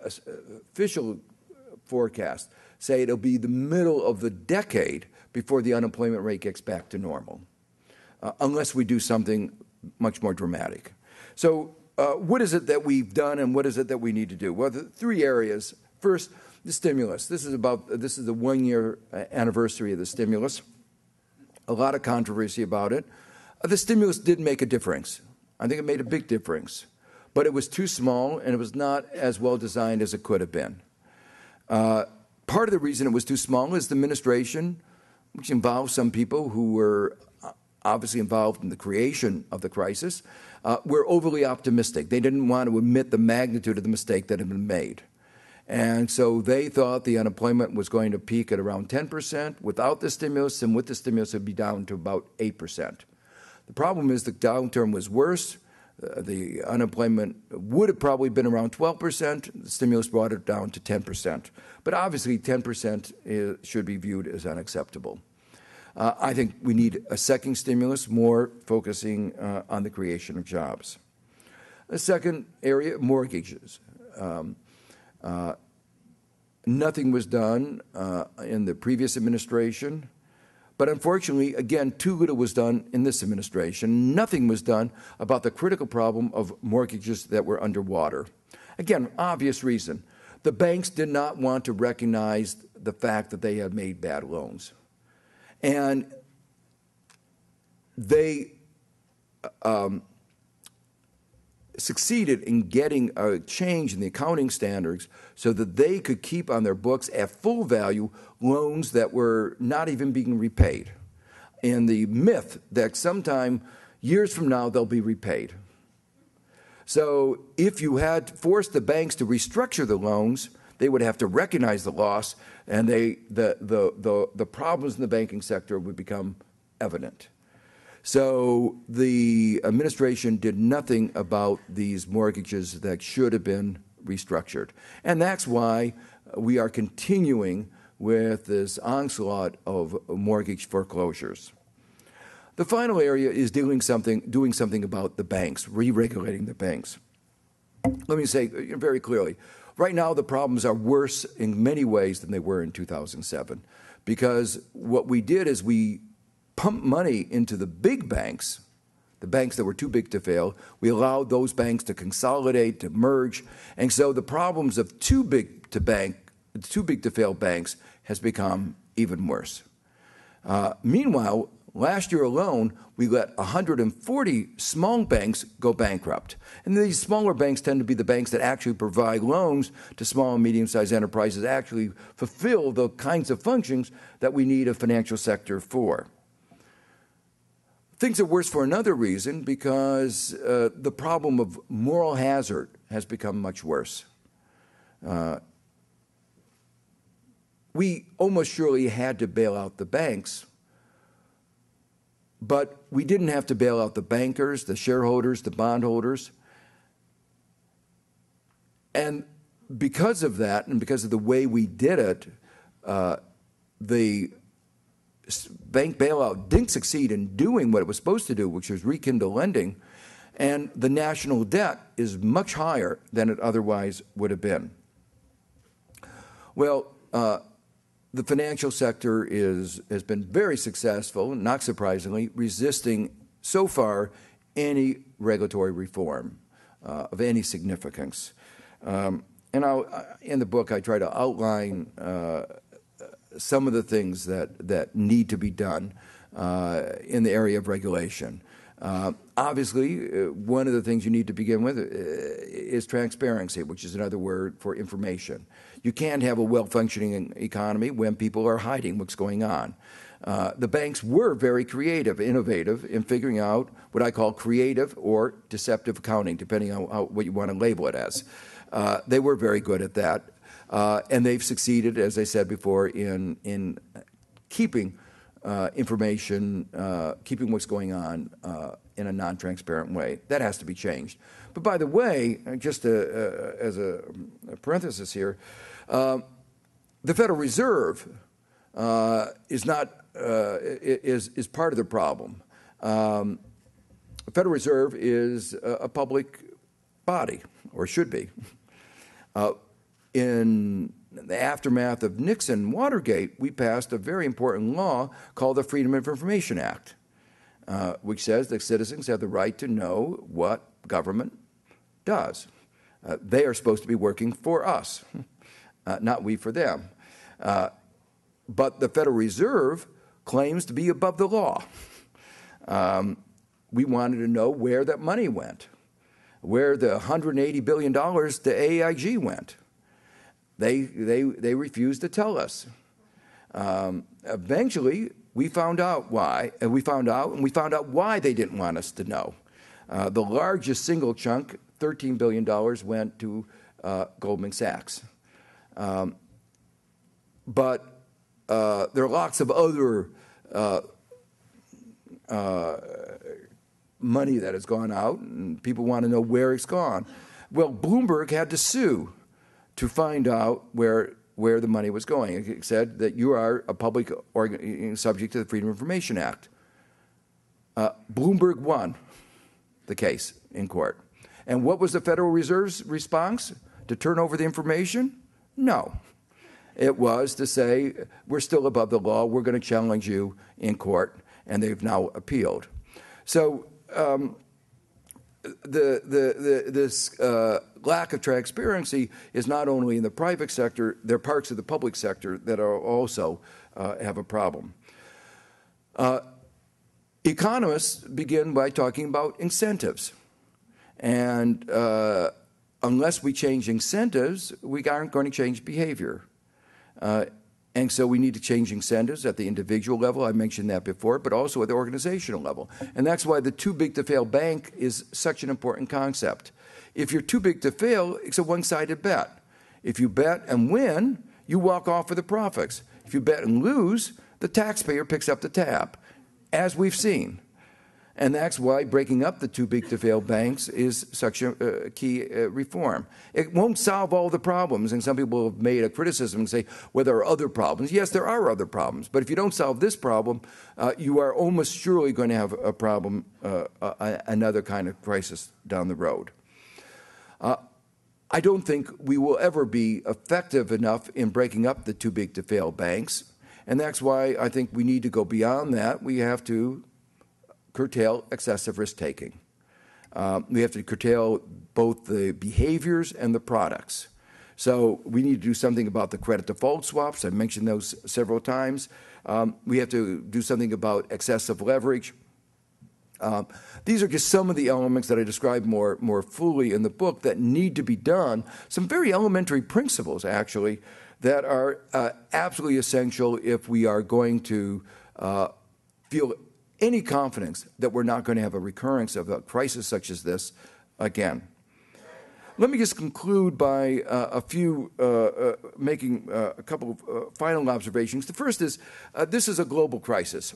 official forecast say it'll be the middle of the decade before the unemployment rate gets back to normal, unless we do something much more dramatic. So what is it that we've done and what is it that we need to do? Well, the three areas. First, the stimulus. This is the 1 year anniversary of the stimulus. A lot of controversy about it. The stimulus did make a difference. I think it made a big difference. But it was too small and it was not as well designed as it could have been. Part of the reason it was too small is the administration, which involved some people who were obviously involved in the creation of the crisis, were overly optimistic. They didn't want to admit the magnitude of the mistake that had been made. And so they thought the unemployment was going to peak at around 10% without the stimulus, and with the stimulus it would be down to about 8%. The problem is the downturn was worse. The unemployment would have probably been around 12%. The stimulus brought it down to 10%. But obviously 10% should be viewed as unacceptable. I think we need a second stimulus, more focusing on the creation of jobs. The second area, mortgages. Nothing was done in the previous administration. But unfortunately, again, too little was done in this administration. Nothing was done about the critical problem of mortgages that were underwater. Again, obvious reason. The banks did not want to recognize the fact that they had made bad loans. And they succeeded in getting a change in the accounting standards so that they could keep on their books at full value loans that were not even being repaid. And the myth that sometime, years from now, they'll be repaid. So if you had forced the banks to restructure the loans, they would have to recognize the loss, and the problems in the banking sector would become evident. So the administration did nothing about these mortgages that should have been restructured. And that's why we are continuing with this onslaught of mortgage foreclosures. The final area is doing something about the banks, re-regulating the banks. Let me say very clearly, right now the problems are worse in many ways than they were in 2007, because what we did is we pumped money into the big banks, the banks that were too big to fail. We allowed those banks to consolidate, to merge, and so the problems of too big to fail banks has become even worse. Meanwhile, last year alone, we let 140 small banks go bankrupt. And these smaller banks tend to be the banks that actually provide loans to small and medium-sized enterprises, actually fulfill the kinds of functions that we need a financial sector for. Things are worse for another reason, because the problem of moral hazard has become much worse. We almost surely had to bail out the banks, but we didn't have to bail out the bankers, the shareholders, the bondholders. And because of that, and because of the way we did it, the bank bailout didn't succeed in doing what it was supposed to do, which was rekindle lending, and the national debt is much higher than it otherwise would have been. Well, the financial sector has been very successful, not surprisingly, resisting so far any regulatory reform of any significance. And in the book, I try to outline some of the things that need to be done in the area of regulation. Obviously, one of the things you need to begin with is transparency, which is another word for information. You can't have a well-functioning economy when people are hiding what's going on. The banks were very creative, innovative in figuring out what I call creative or deceptive accounting, depending on what you want to label it as. They were very good at that. And they've succeeded, as I said before, in keeping information, keeping what's going on in a non-transparent way. That has to be changed. But by the way, just as a parenthesis here, the Federal Reserve is part of the problem. The Federal Reserve is a public body, or should be. In the aftermath of Nixon Watergate, we passed a very important law called the Freedom of Information Act, which says that citizens have the right to know what government does. They are supposed to be working for us, not we for them. But the Federal Reserve claims to be above the law. We wanted to know where that money went, where the $180 billion to AIG went. They refused to tell us. Eventually, we found out why, and we found out why they didn't want us to know. The largest single chunk, $13 billion, went to Goldman Sachs. But there are lots of other money that has gone out, and people want to know where it's gone. Well, Bloomberg had to sue to find out where the money was going. It said that you are a public subject to the Freedom of Information Act. Bloomberg won the case in court. And what was the Federal Reserve's response? To turn over the information? No. It was to say, we're still above the law, we're going to challenge you in court, and they've now appealed. So this lack of transparency is not only in the private sector, there are parts of the public sector that are also have a problem. Economists begin by talking about incentives. And unless we change incentives, we aren't going to change behavior. And so we need to change incentives at the individual level. I mentioned that before, but also at the organizational level. And that's why the too big to fail bank is such an important concept. If you're too big to fail, it's a one-sided bet. If you bet and win, you walk off with the profits. If you bet and lose, the taxpayer picks up the tab, as we've seen. And that's why breaking up the too big to fail banks is such a key reform. It won't solve all the problems, and some people have made a criticism and say, well, there are other problems. Yes, there are other problems, but if you don't solve this problem, you are almost surely going to have a problem, another kind of crisis down the road. I don't think we will ever be effective enough in breaking up the too big to fail banks, and that's why I think we need to go beyond that. We have to curtail excessive risk-taking. We have to curtail both the behaviors and the products. So we need to do something about the credit default swaps. I've mentioned those several times. We have to do something about excessive leverage. These are just some of the elements that I describe more fully in the book that need to be done. Some very elementary principles, actually, that are absolutely essential if we are going to feel any confidence that we're not going to have a recurrence of a crisis such as this again. Let me just conclude by making a couple of final observations. The first is this is a global crisis.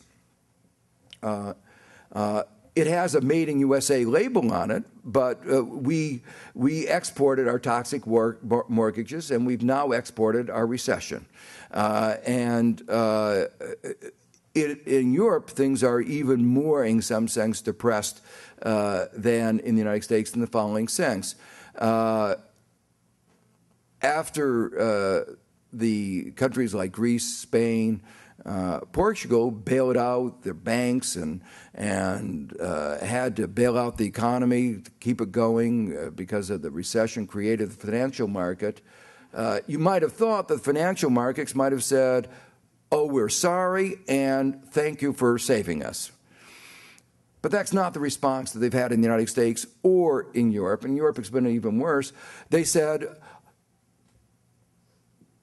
It has a Made in USA label on it, but we exported our toxic mortgages, and we've now exported our recession. In Europe, things are even more, in some sense, depressed than in the United States in the following sense. After the countries like Greece, Spain, Portugal bailed out their banks and had to bail out the economy to keep it going because of the recession created the financial market, you might have thought that the financial markets might have said, oh, we're sorry, and thank you for saving us. But that's not the response that they've had in the United States or in Europe. In Europe, it's been even worse. They said,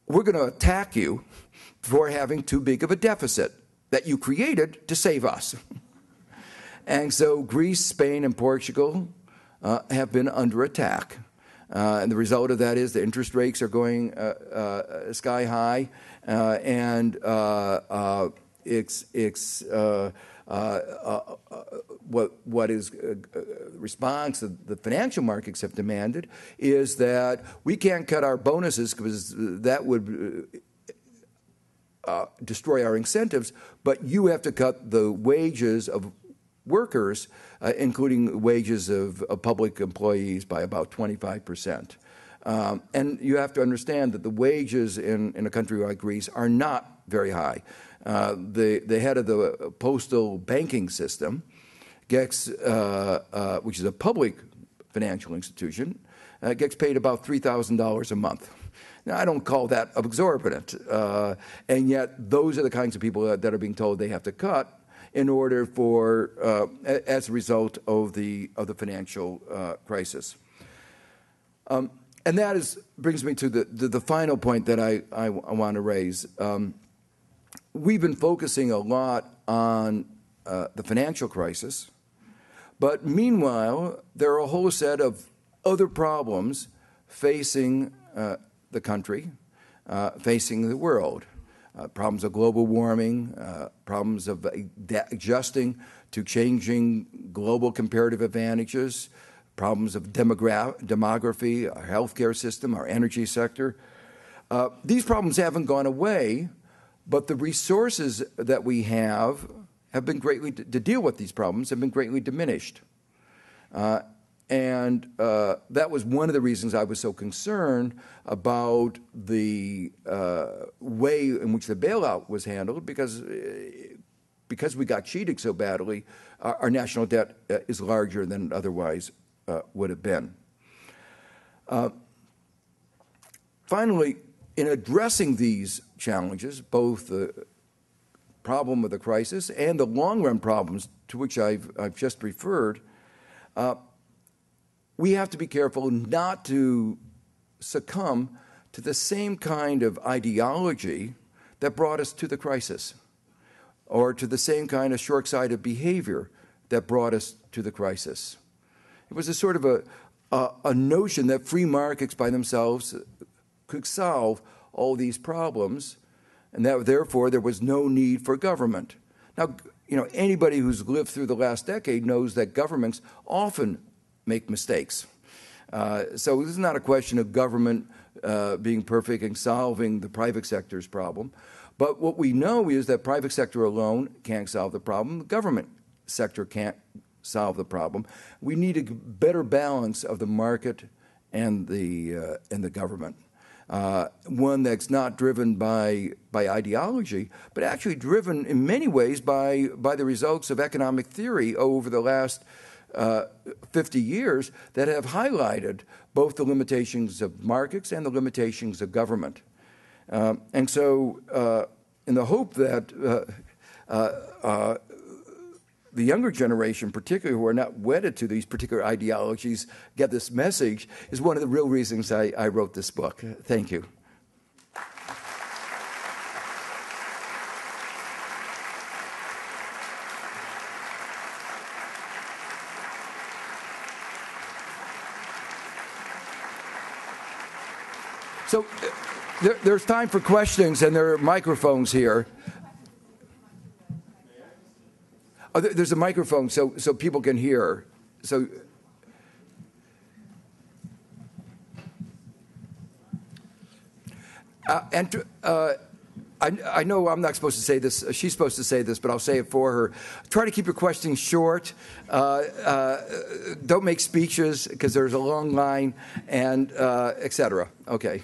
we're going to attack you for having too big of a deficit that you created to save us. And so Greece, Spain, and Portugal have been under attack. And the result of that is the interest rates are going sky high, and response that the financial markets have demanded is that we can't cut our bonuses because that would destroy our incentives, but you have to cut the wages of workers, including wages of public employees, by about 25%. And you have to understand that the wages in a country like Greece are not very high. The head of the postal banking system gets, which is a public financial institution, gets paid about $3,000 a month. Now, I don't call that exorbitant, and yet those are the kinds of people that are being told they have to cut in order for, as a result of the financial crisis. And that brings me to the final point that I want to raise. We've been focusing a lot on the financial crisis, but meanwhile, there are a whole set of other problems facing the country, facing the world. Problems of global warming, problems of adjusting to changing global comparative advantages, problems of demography, our healthcare system, our energy sector. These problems haven't gone away, but the resources that we have been greatly, to deal with these problems, have been greatly diminished. And that was one of the reasons I was so concerned about the way in which the bailout was handled, because we got cheated so badly, our national debt is larger than it otherwise would have been. Finally, in addressing these challenges, both the problem of the crisis and the long-run problems to which I've just referred, we have to be careful not to succumb to the same kind of ideology that brought us to the crisis, or to the same kind of short-sighted behavior that brought us to the crisis. It was a sort of a notion that free markets by themselves could solve all these problems, and that therefore there was no need for government. Now, anybody who's lived through the last decade knows that governments often make mistakes. So this is not a question of government being perfect and solving the private sector's problem. But what we know is that private sector alone can't solve the problem. The government sector can't solve the problem. We need a better balance of the market and the government. One that's not driven by ideology, but actually driven in many ways by the results of economic theory over the last 50 years that have highlighted both the limitations of markets and the limitations of government. And so in the hope that the younger generation, particularly who are not wedded to these particular ideologies, get this message, is one of the real reasons I wrote this book. Thank you. So there's time for questions, and there are microphones here. Oh, there's a microphone so people can hear. So, I know I'm not supposed to say this. She's supposed to say this, but I'll say it for her. Try to keep your questions short. Don't make speeches because there's a long line, and et cetera. Okay.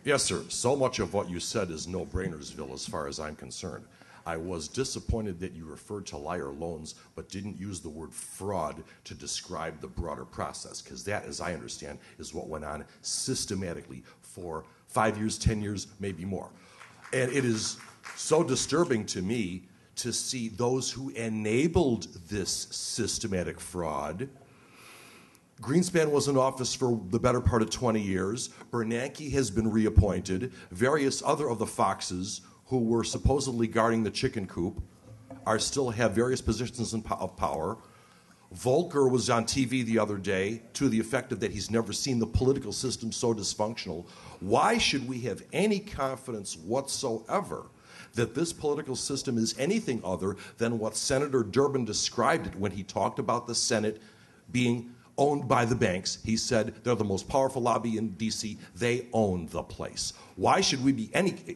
Yes, sir. So much of what you said is no-brainersville as far as I'm concerned. I was disappointed that you referred to liar loans but didn't use the word fraud to describe the broader process, because that, as I understand, is what went on systematically for 5 years, 10 years, maybe more. And it is so disturbing to me to see those who enabled this systematic fraud. Greenspan was in office for the better part of 20 years. Bernanke has been reappointed. Various other of the foxes who were supposedly guarding the chicken coop still have various positions of power. Volcker was on TV the other day to the effect of that he's never seen the political system so dysfunctional. Why should we have any confidence whatsoever that this political system is anything other than what Senator Durbin described it when he talked about the Senate being owned by the banks. He said they're the most powerful lobby in D.C. They own the place. Why should we be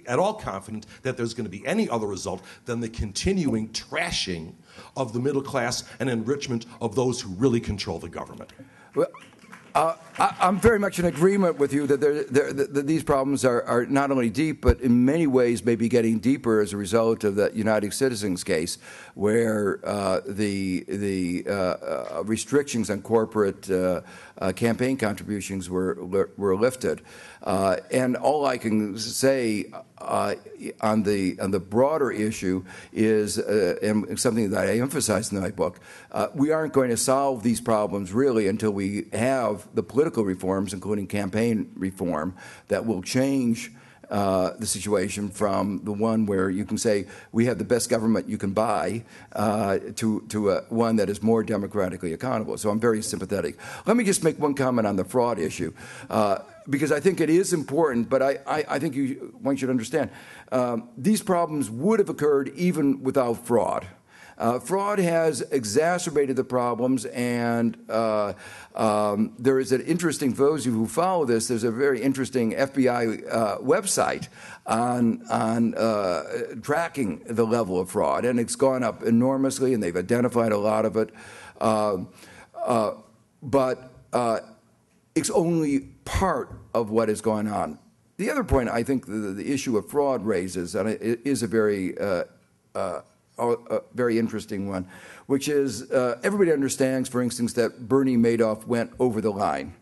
at all confident that there's going to be any other result than the continuing trashing of the middle class and enrichment of those who really control the government? Well, I'm very much in agreement with you that that these problems are not only deep, but in many ways may be getting deeper as a result of that United Citizens case, where the restrictions on corporate campaign contributions were lifted. And all I can say on the broader issue is, and something that I emphasized in my book, we aren't going to solve these problems really until we have the political reforms, including campaign reform, that will change the situation from the one where you can say we have the best government you can buy to one that is more democratically accountable. So I'm very sympathetic. Let me just make one comment on the fraud issue, because I think it is important, but I think one should understand these problems would have occurred even without fraud. Fraud has exacerbated the problems, and there is an interesting, for those of you who follow this, there's a very interesting FBI website on tracking the level of fraud, and it's gone up enormously, and they've identified a lot of it. But it's only part of what is going on. The other point I think the issue of fraud raises, and it is a very interesting one, which is everybody understands, for instance, that Bernie Madoff went over the line.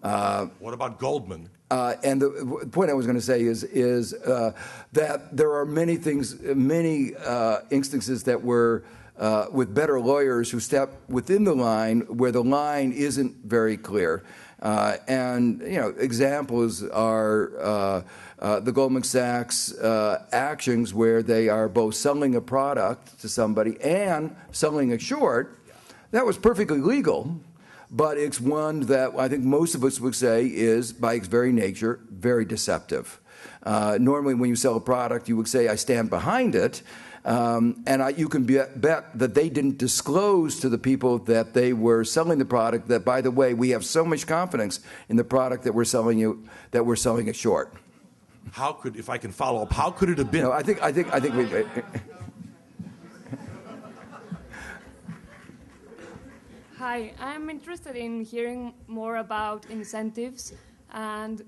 What about Goldman? And the point I was going to say is that there are many instances that were with better lawyers who step within the line where the line isn't very clear. And examples are the Goldman Sachs actions where they are both selling a product to somebody and selling a short. That was perfectly legal, but it's one that I think most of us would say is, by its very nature, very deceptive. Normally, when you sell a product, you would say, I stand behind it. And you can bet that they didn't disclose to the people that they were selling the product that, by the way, we have so much confidence in the product that we're selling you that we're selling it short. How could, if I can follow up, how could it have been? No, I think we. Hi, I'm interested in hearing more about incentives and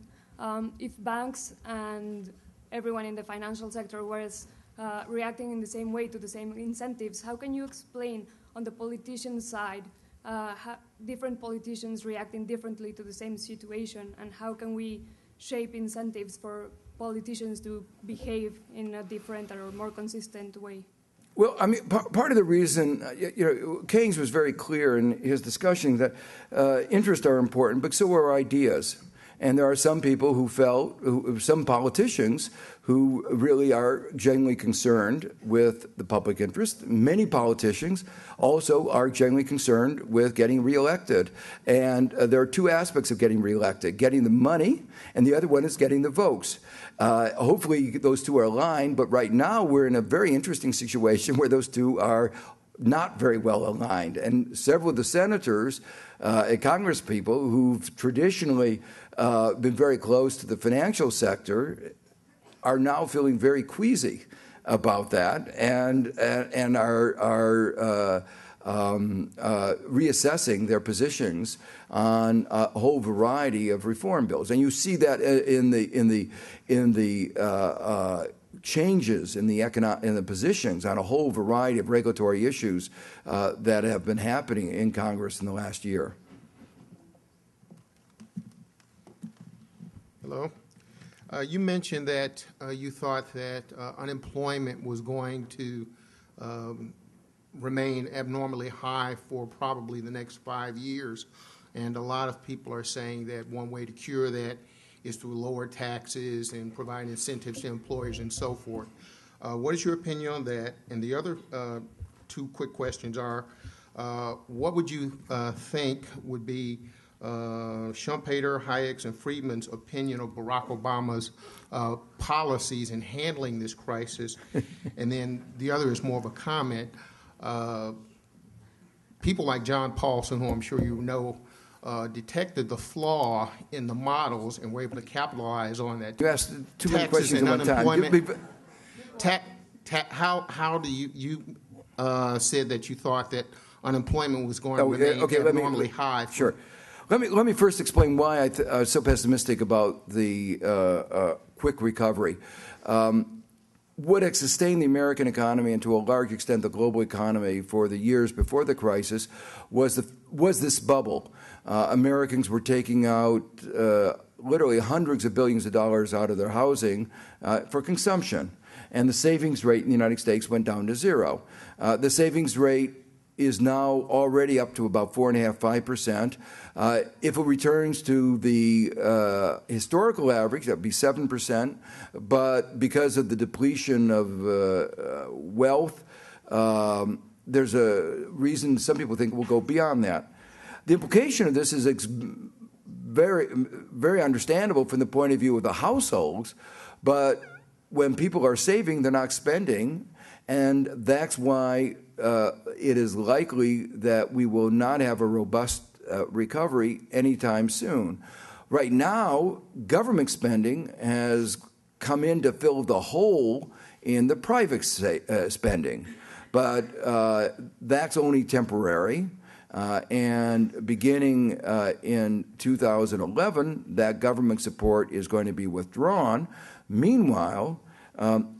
if banks and everyone in the financial sector was reacting in the same way to the same incentives. How can you explain on the politician side how different politicians reacting differently to the same situation, and how can we shape incentives for politicians to behave in a different or more consistent way? Well, I mean, part of the reason, Keynes was very clear in his discussion that interests are important, but so are ideas. And there are some people who some politicians who really are genuinely concerned with the public interest. Many politicians also are genuinely concerned with getting reelected. And there are two aspects of getting reelected: getting the money, and the other one is getting the votes. Hopefully those two are aligned, but right now we're in a very interesting situation where those two are not very well aligned. And several of the senators and Congress people who've traditionally been very close to the financial sector are now feeling very queasy about that and are reassessing their positions on a whole variety of reform bills. And you see that in the changes in the positions on a whole variety of regulatory issues that have been happening in Congress in the last year. Hello. You mentioned that you thought that unemployment was going to remain abnormally high for probably the next 5 years. And a lot of people are saying that one way to cure that is to lower taxes and provide incentives to employers and so forth. What is your opinion on that? And the other two quick questions are, what would you think would be Schumpeter, Hayek's, and Friedman's opinion of Barack Obama's policies in handling this crisis. And then the other is more of a comment. People like John Paulson, who I'm sure you know, detected the flaw in the models and were able to capitalize on that. You asked too many questions at one time. How do you said that you thought that unemployment was going to remain abnormally high? Sure. Let me first explain why I was so pessimistic about the quick recovery. What had sustained the American economy and to a large extent the global economy for the years before the crisis was this bubble. Americans were taking out literally hundreds of billions of dollars out of their housing for consumption, and the savings rate in the United States went down to zero. The savings rate is now already up to about 4.5%, 5%. If it returns to the historical average, that would be 7%. But because of the depletion of wealth, there's a reason some people think we'll go beyond that. The implication of this is very, very understandable from the point of view of the households, but when people are saving, they're not spending, and that's why it is likely that we will not have a robust recovery anytime soon. Right now, government spending has come in to fill the hole in the private spending, but that's only temporary. And beginning in 2011, that government support is going to be withdrawn. Meanwhile,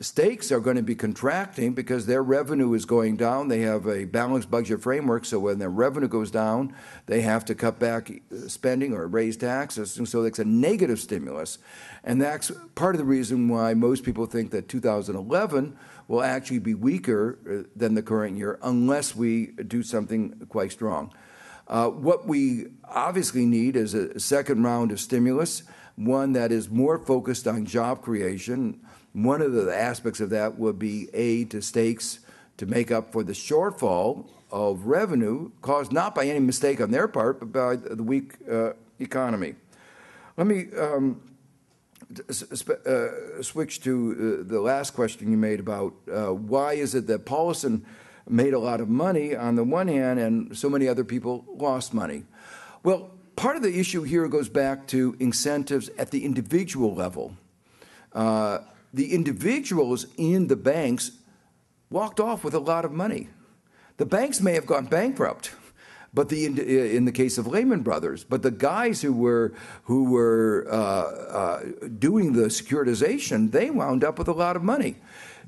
stakes are going to be contracting because their revenue is going down. They have a balanced budget framework, so when their revenue goes down, they have to cut back spending or raise taxes, and so it's a negative stimulus. And that's part of the reason why most people think that 2011 will actually be weaker than the current year unless we do something quite strong. What we obviously need is a second round of stimulus, one that is more focused on job creation. One of the aspects of that would be aid to stakes to make up for the shortfall of revenue caused not by any mistake on their part, but by the weak economy. Let me switch to the last question you made about why is it that Paulson made a lot of money on the one hand and so many other people lost money. Well, part of the issue here goes back to incentives at the individual level. The individuals in the banks walked off with a lot of money. The banks may have gone bankrupt, but in the case of Lehman Brothers, but the guys who were doing the securitization, they wound up with a lot of money.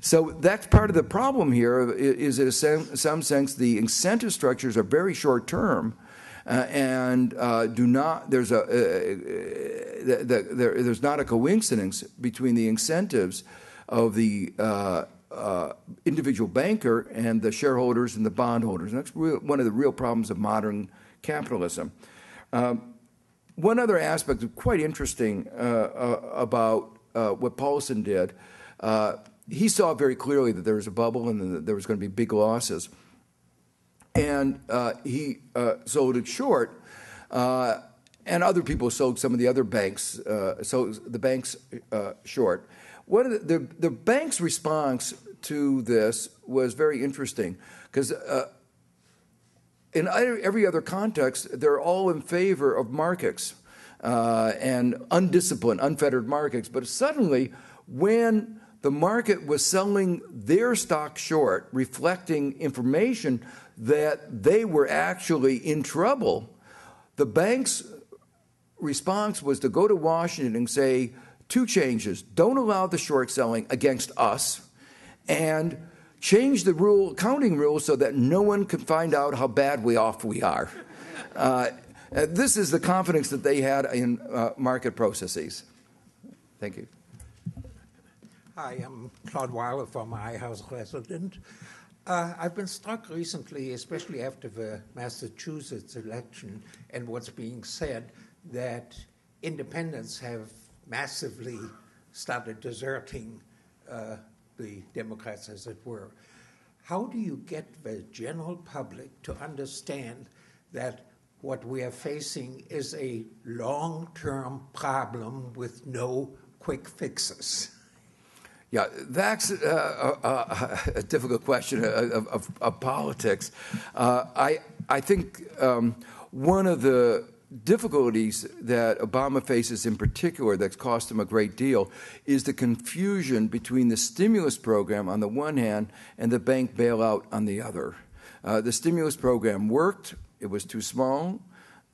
So that's part of the problem here. Is in some sense the incentive structures are very short term. And there's not a coincidence between the incentives of the individual banker and the shareholders and the bondholders. And that's one of the real problems of modern capitalism. One other aspect quite interesting about what Paulson did, he saw very clearly that there was a bubble and that there was going to be big losses. And he sold it short, and other people sold some of the other banks, short. The bank's response to this was very interesting because in every other context, they're all in favor of markets and undisciplined, unfettered markets. But suddenly, when the market was selling their stock short, reflecting information that they were actually in trouble, the bank's response was to go to Washington and say, two changes: don't allow the short selling against us, and change the accounting rules so that no one can find out how badly off we are. This is the confidence that they had in market processes. Thank you. Hi, I'm Claude Weiler, former House resident. I've been struck recently, especially after the Massachusetts election, and what's being said, that independents have massively started deserting the Democrats, as it were. How do you get the general public to understand that what we are facing is a long-term problem with no quick fixes? Yeah, that's a difficult question of politics. I think one of the difficulties that Obama faces in particular that's cost him a great deal is the confusion between the stimulus program on the one hand and the bank bailout on the other. The stimulus program worked. It was too small.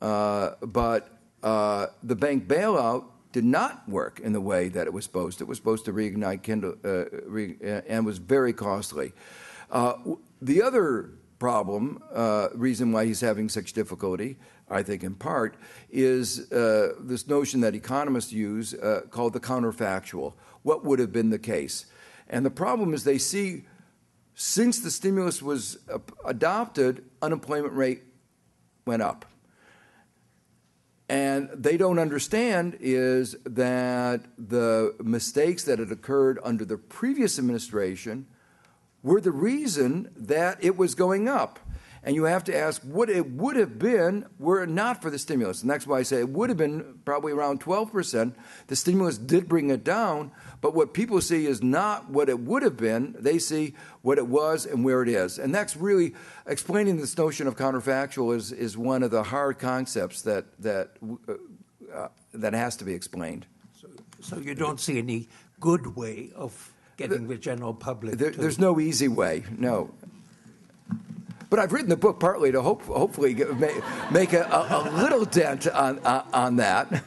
But the bank bailout did not work in the way that it was supposed to. It was supposed to reignite and was very costly. The other problem, reason why he's having such difficulty, I think in part, is this notion that economists use called the counterfactual. What would have been the case? And the problem is they see, since the stimulus was adopted, unemployment rate went up. And they don't understand is that the mistakes that had occurred under the previous administration were the reason that it was going up. And you have to ask what it would have been were it not for the stimulus. And that's why I say it would have been probably around 12%. The stimulus did bring it down, but what people see is not what it would have been. They see what it was and where it is. And that's really explaining this notion of counterfactual is one of the hard concepts that has to be explained. So you don't see any good way of getting the general public There's no easy way, no. But I've written the book partly to hopefully make a little dent on that.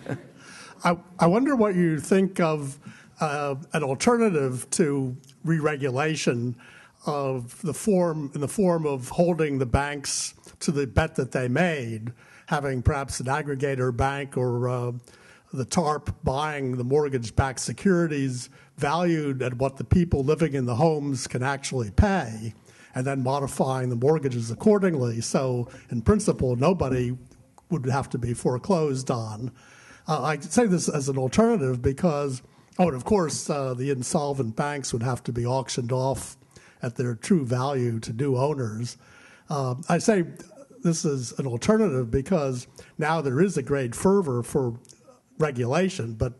I wonder what you think of an alternative to re-regulation in the form of holding the banks to the bet that they made, having perhaps an aggregator bank or the TARP buying the mortgage-backed securities valued at what the people living in the homes can actually pay, and then modifying the mortgages accordingly. So in principle, nobody would have to be foreclosed on. I say this as an alternative because, and of course, the insolvent banks would have to be auctioned off at their true value to new owners. I say this is an alternative because now there is a great fervor for regulation, but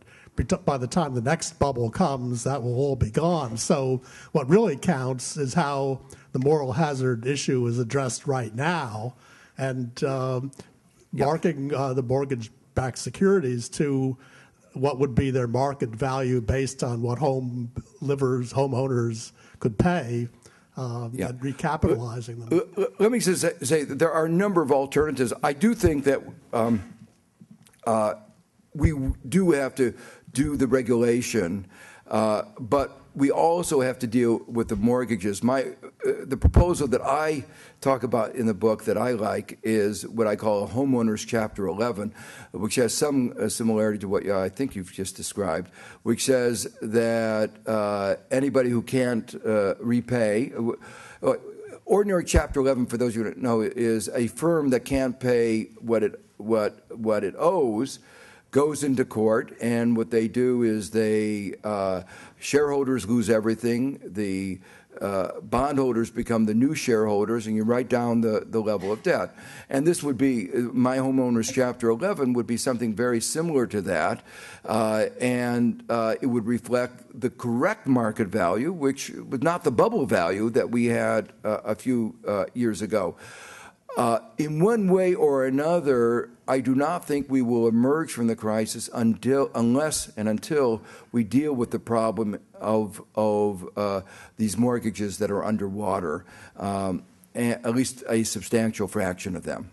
by the time the next bubble comes, that will all be gone. So what really counts is how the moral hazard issue is addressed right now, and marking the mortgage-backed securities to what would be their market value based on what homeowners could pay, and recapitalizing them. Let me just say that there are a number of alternatives. I do think that we do have to do the regulation, but we also have to deal with the mortgages. The proposal that I talk about in the book that I like is what I call a homeowners Chapter 11, which has some similarity to what I think you've just described, which says that anybody who can't repay, ordinary Chapter 11, for those of you who don't know, is a firm that can't pay what it owes, goes into court, and what they do is shareholders lose everything, the bondholders become the new shareholders, and you write down the level of debt. And this would be, my homeowners Chapter 11 would be something very similar to that, and it would reflect the correct market value, which was not the bubble value that we had a few years ago. In one way or another, I do not think we will emerge from the crisis unless and until we deal with the problem of these mortgages that are underwater, at least a substantial fraction of them.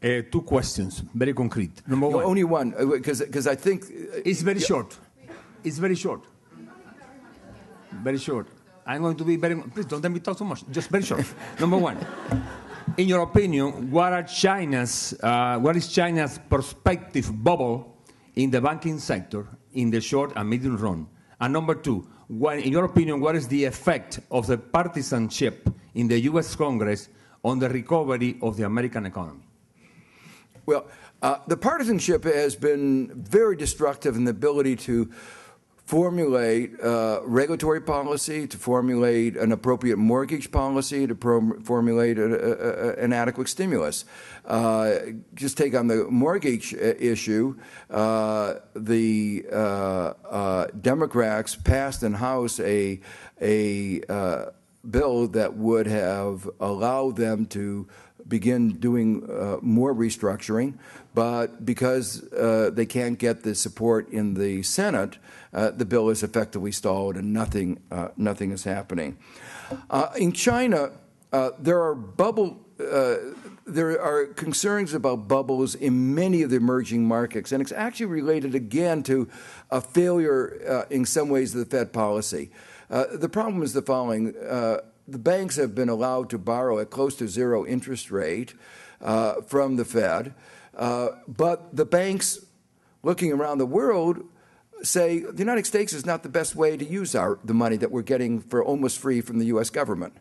Two questions, very concrete. Number one. Only one, because I think... It's very short. It's very short. Very short. I'm going to be very... Please don't let me talk too much. Just very short. Number one. In your opinion, what is China's prospective bubble in the banking sector in the short and medium run? And number two, in your opinion, what is the effect of the partisanship in the U.S. Congress on the recovery of the American economy? Well, the partisanship has been very destructive in the ability to formulate regulatory policy, to formulate an appropriate mortgage policy, to formulate an adequate stimulus. Just take on the mortgage issue, the Democrats passed in House a bill that would have allowed them to begin doing more restructuring, but because they can't get the support in the Senate, the bill is effectively stalled and nothing is happening. In China, there are concerns about bubbles in many of the emerging markets, and it's actually related again to a failure in some ways of the Fed policy. The problem is the following. The banks have been allowed to borrow at close to zero interest rate from the Fed, but the banks looking around the world say the United States is not the best way to use the money that we're getting for almost free from the U.S. government.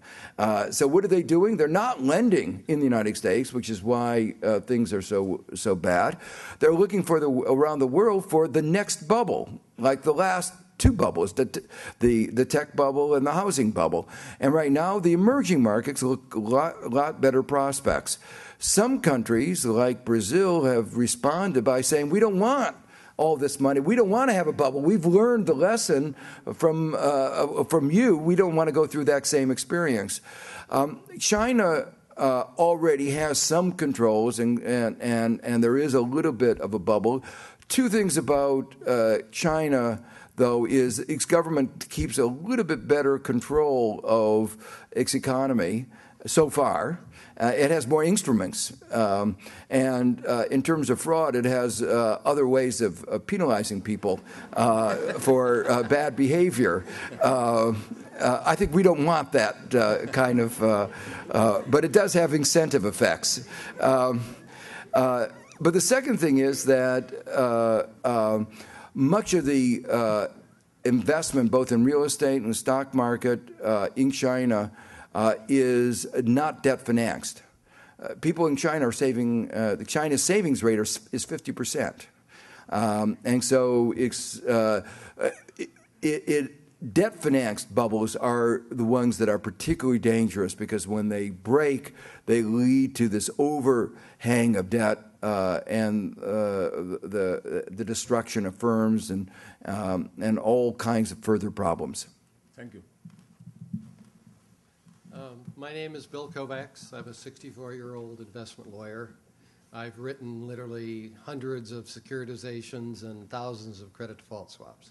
So what are they doing? They're not lending in the United States, which is why things are so bad. They're looking for around the world for the next bubble, like the last two bubbles, the tech bubble and the housing bubble. And right now, the emerging markets look a lot better prospects. Some countries, like Brazil, have responded by saying, we don't want all this money. We don't want to have a bubble. We've learned the lesson from you. We don't want to go through that same experience. China already has some controls, and there is a little bit of a bubble. Two things about China, though, is its government keeps a little bit better control of its economy so far. It has more instruments. And in terms of fraud, it has other ways of penalizing people for bad behavior. I think we don't want that kind of, but it does have incentive effects. But the second thing is that much of the investment, both in real estate and the stock market in China, is not debt financed. People in China are saving, the China's savings rate is 50%. And so debt financed bubbles are the ones that are particularly dangerous because when they break, they lead to this overhang of debt and the destruction of firms and all kinds of further problems. Thank you. My name is Bill Kovacs. I'm a 64-year-old investment lawyer. I've written literally hundreds of securitizations and thousands of credit default swaps.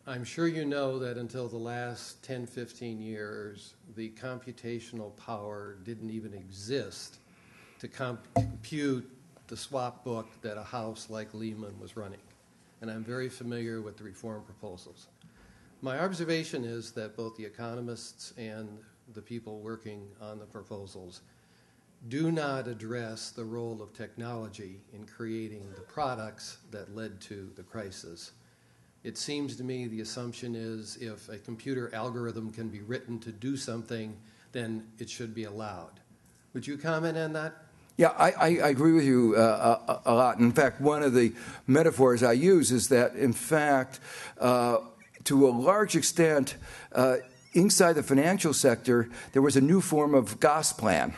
I'm sure you know that until the last 10, 15 years, the computational power didn't even exist to compute the swap book that a house like Lehman was running. And I'm very familiar with the reform proposals. My observation is that both the economists and the people working on the proposals do not address the role of technology in creating the products that led to the crisis. It seems to me the assumption is if a computer algorithm can be written to do something, then it should be allowed. Would you comment on that? Yeah, I agree with you a lot. In fact, one of the metaphors I use is that, in fact, to a large extent, inside the financial sector, there was a new form of Gosplan.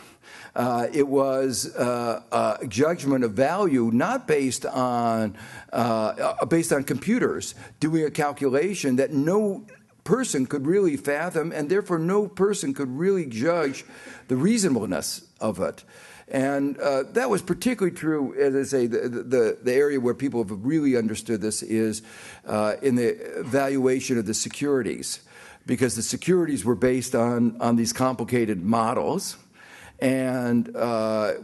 It was a judgment of value not based on computers doing a calculation that no person could really fathom, and therefore no person could really judge the reasonableness of it. And that was particularly true, as I say, the area where people have really understood this is in the valuation of the securities, because the securities were based on these complicated models and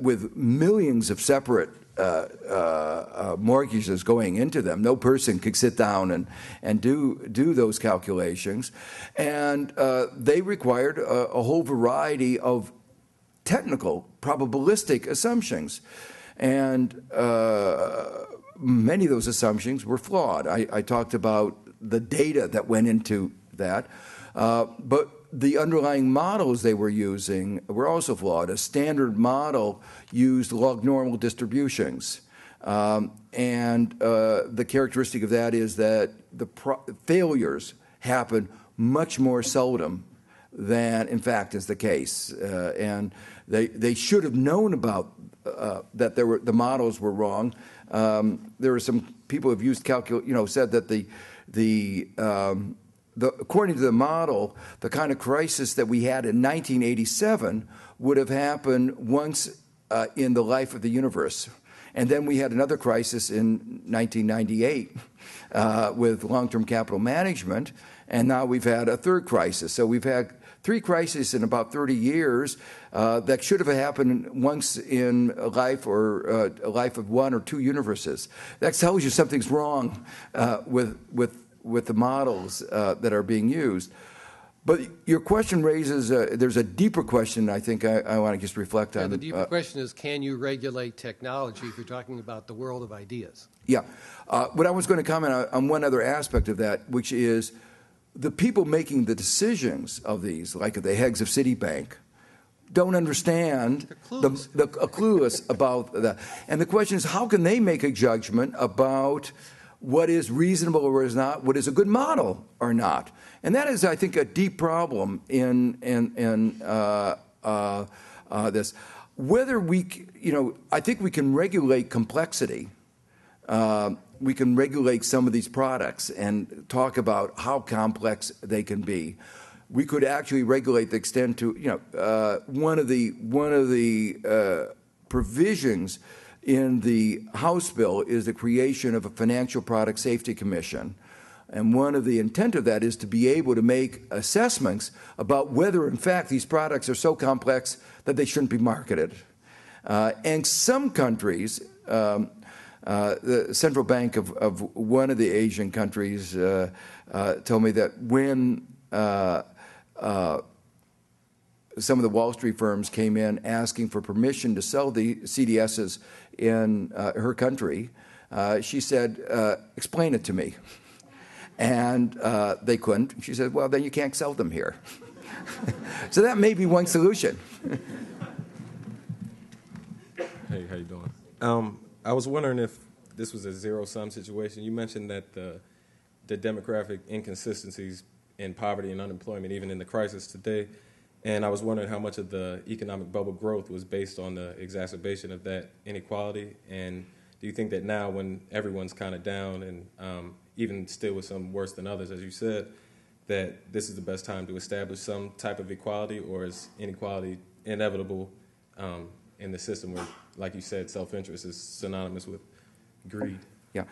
with millions of separate mortgages going into them. No person could sit down and do those calculations. And they required a whole variety of technical, probabilistic assumptions. And many of those assumptions were flawed. I talked about the data that went into that. But the underlying models they were using were also flawed. A standard model used log normal distributions. the characteristic of that is that the failures happen much more seldom than, in fact, is the case. And they should have known about that the models were wrong. There were some people who have used said that according to the model, the kind of crisis that we had in 1987 would have happened once in the life of the universe. And then we had another crisis in 1998 with long-term capital management, and now we've had a third crisis. So we've had 3 crises in about 30 years that should have happened once in a life or a life of 1 or 2 universes. That tells you something's wrong with the models that are being used. But your question raises, there's a deeper question I think I want to just reflect on. The deeper question is, can you regulate technology if you're talking about the world of ideas? Yeah. What I was going to comment on one other aspect of that, which is the people making the decisions of these, like the heads of Citibank, don't understand the clueless about that. And the question is, how can they make a judgment about what is reasonable or is not, what is a good model or not? And that is, I think, a deep problem in this. Whether I think we can regulate complexity. We can regulate some of these products and talk about how complex they can be. We could actually regulate the extent to, one of the provisions in the House bill is the creation of a Financial Product Safety Commission. And one of the intent of that is to be able to make assessments about whether, in fact, these products are so complex that they shouldn't be marketed. And some countries, the central bank of one of the Asian countries told me that when some of the Wall Street firms came in asking for permission to sell the CDSs in her country, she said, explain it to me. And they couldn't. She said, well, then you can't sell them here. So that may be one solution. Hey, how you doing? I was wondering if this was a zero-sum situation. You mentioned that the demographic inconsistencies in poverty and unemployment, even in the crisis today, and I was wondering how much of the economic bubble growth was based on the exacerbation of that inequality, and do you think that now when everyone's kind of down and even still with some worse than others, as you said, that this is the best time to establish some type of equality, or is inequality inevitable in the system where, like you said, self-interest is synonymous with greed? Yeah.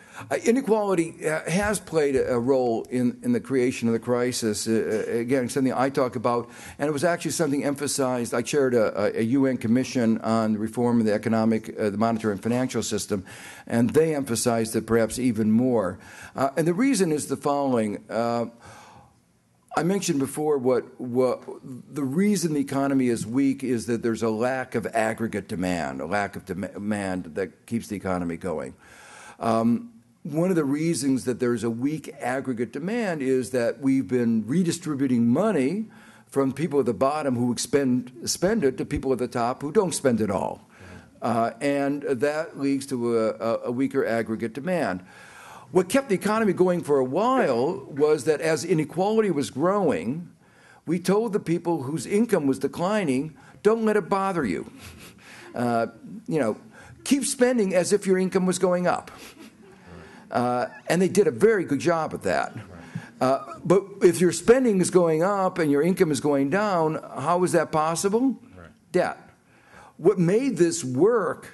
Inequality has played a role in the creation of the crisis. Again, something I talk about, and it was actually something emphasized. I chaired a UN commission on the reform of the economic, the monetary and financial system, and they emphasized it perhaps even more. And the reason is the following. I mentioned before what the reason the economy is weak is that there's a lack of aggregate demand, a lack of demand that keeps the economy going. One of the reasons that there's a weak aggregate demand is that we've been redistributing money from people at the bottom who spend it to people at the top who don't spend it all. And that leads to a weaker aggregate demand. What kept the economy going for a while was that as inequality was growing, we told the people whose income was declining, don't let it bother you. Keep spending as if your income was going up. And they did a very good job at that. But if your spending is going up and your income is going down, how is that possible? Debt. What made this work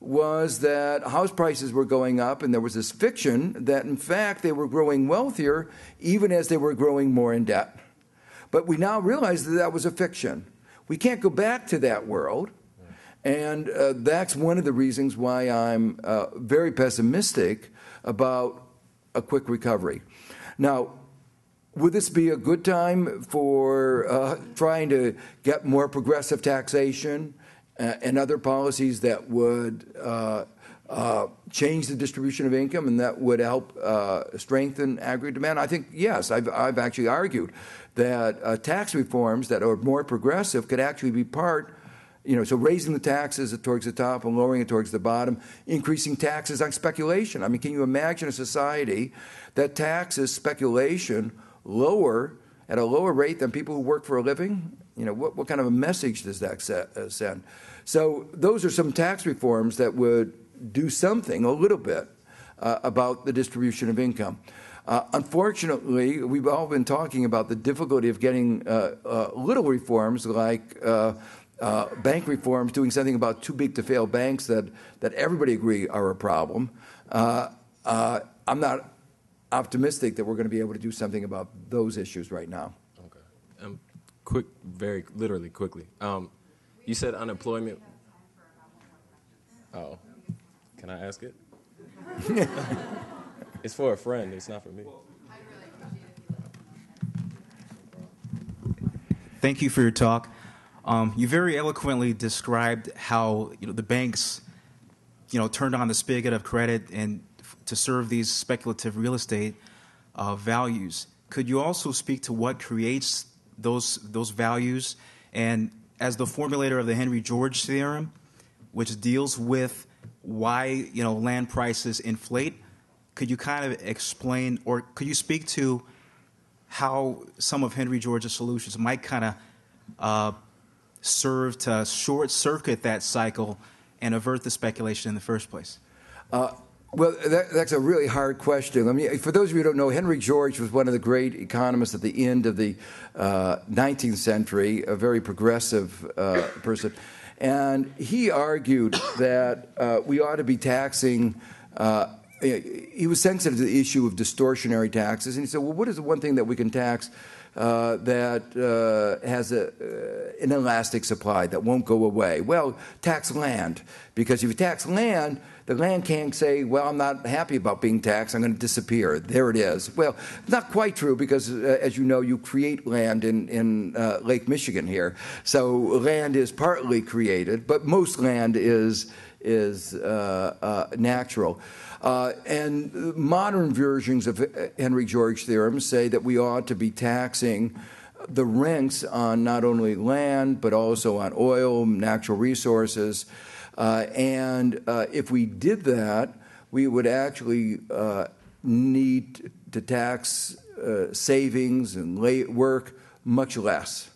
was that house prices were going up, and there was this fiction that, in fact, they were growing wealthier even as they were growing more in debt. But we now realize that that was a fiction. We can't go back to that world. And that's one of the reasons why I'm very pessimistic about a quick recovery. Now, would this be a good time for trying to get more progressive taxation and other policies that would change the distribution of income and that would help strengthen aggregate demand? I think, yes. I've actually argued that tax reforms that are more progressive could actually be part So raising the taxes towards the top and lowering it towards the bottom, increasing taxes on speculation. I mean, can you imagine a society that taxes speculation at a lower rate than people who work for a living? What kind of a message does that send? So those are some tax reforms that would do something a little bit about the distribution of income. Unfortunately, we've all been talking about the difficulty of getting little reforms like bank reforms, doing something about too big to fail banks that everybody agree are a problem. I'm not optimistic that we're going to be able to do something about those issues right now. Okay. Very literally quickly. You said unemployment. Oh, can I ask it? It's for a friend. It's not for me. Thank you for your talk. You very eloquently described how the banks, turned on the spigot of credit and to serve these speculative real estate values. Could you also speak to what creates those values? And as the formulator of the Henry George theorem, which deals with why land prices inflate, could you kind of explain, or could you speak to how some of Henry George's solutions might kind of serve to short-circuit that cycle and avert the speculation in the first place? Well, that's a really hard question. I mean, for those of you who don't know, Henry George was one of the great economists at the end of the 19th century, a very progressive person. And he argued that we ought to be taxing he was sensitive to the issue of distortionary taxes, and he said, well, what is the one thing that we can tax that has an elastic supply that won't go away? Well, tax land, because if you tax land, the land can't say, well, I'm not happy about being taxed, I'm going to disappear. There it is. Well, not quite true, because as you know, you create land in Lake Michigan here. So land is partly created, but most land is natural. And modern versions of Henry George theorem say that we ought to be taxing the rents on not only land, but also on oil, natural resources. And if we did that, we would actually need to tax savings and work much less.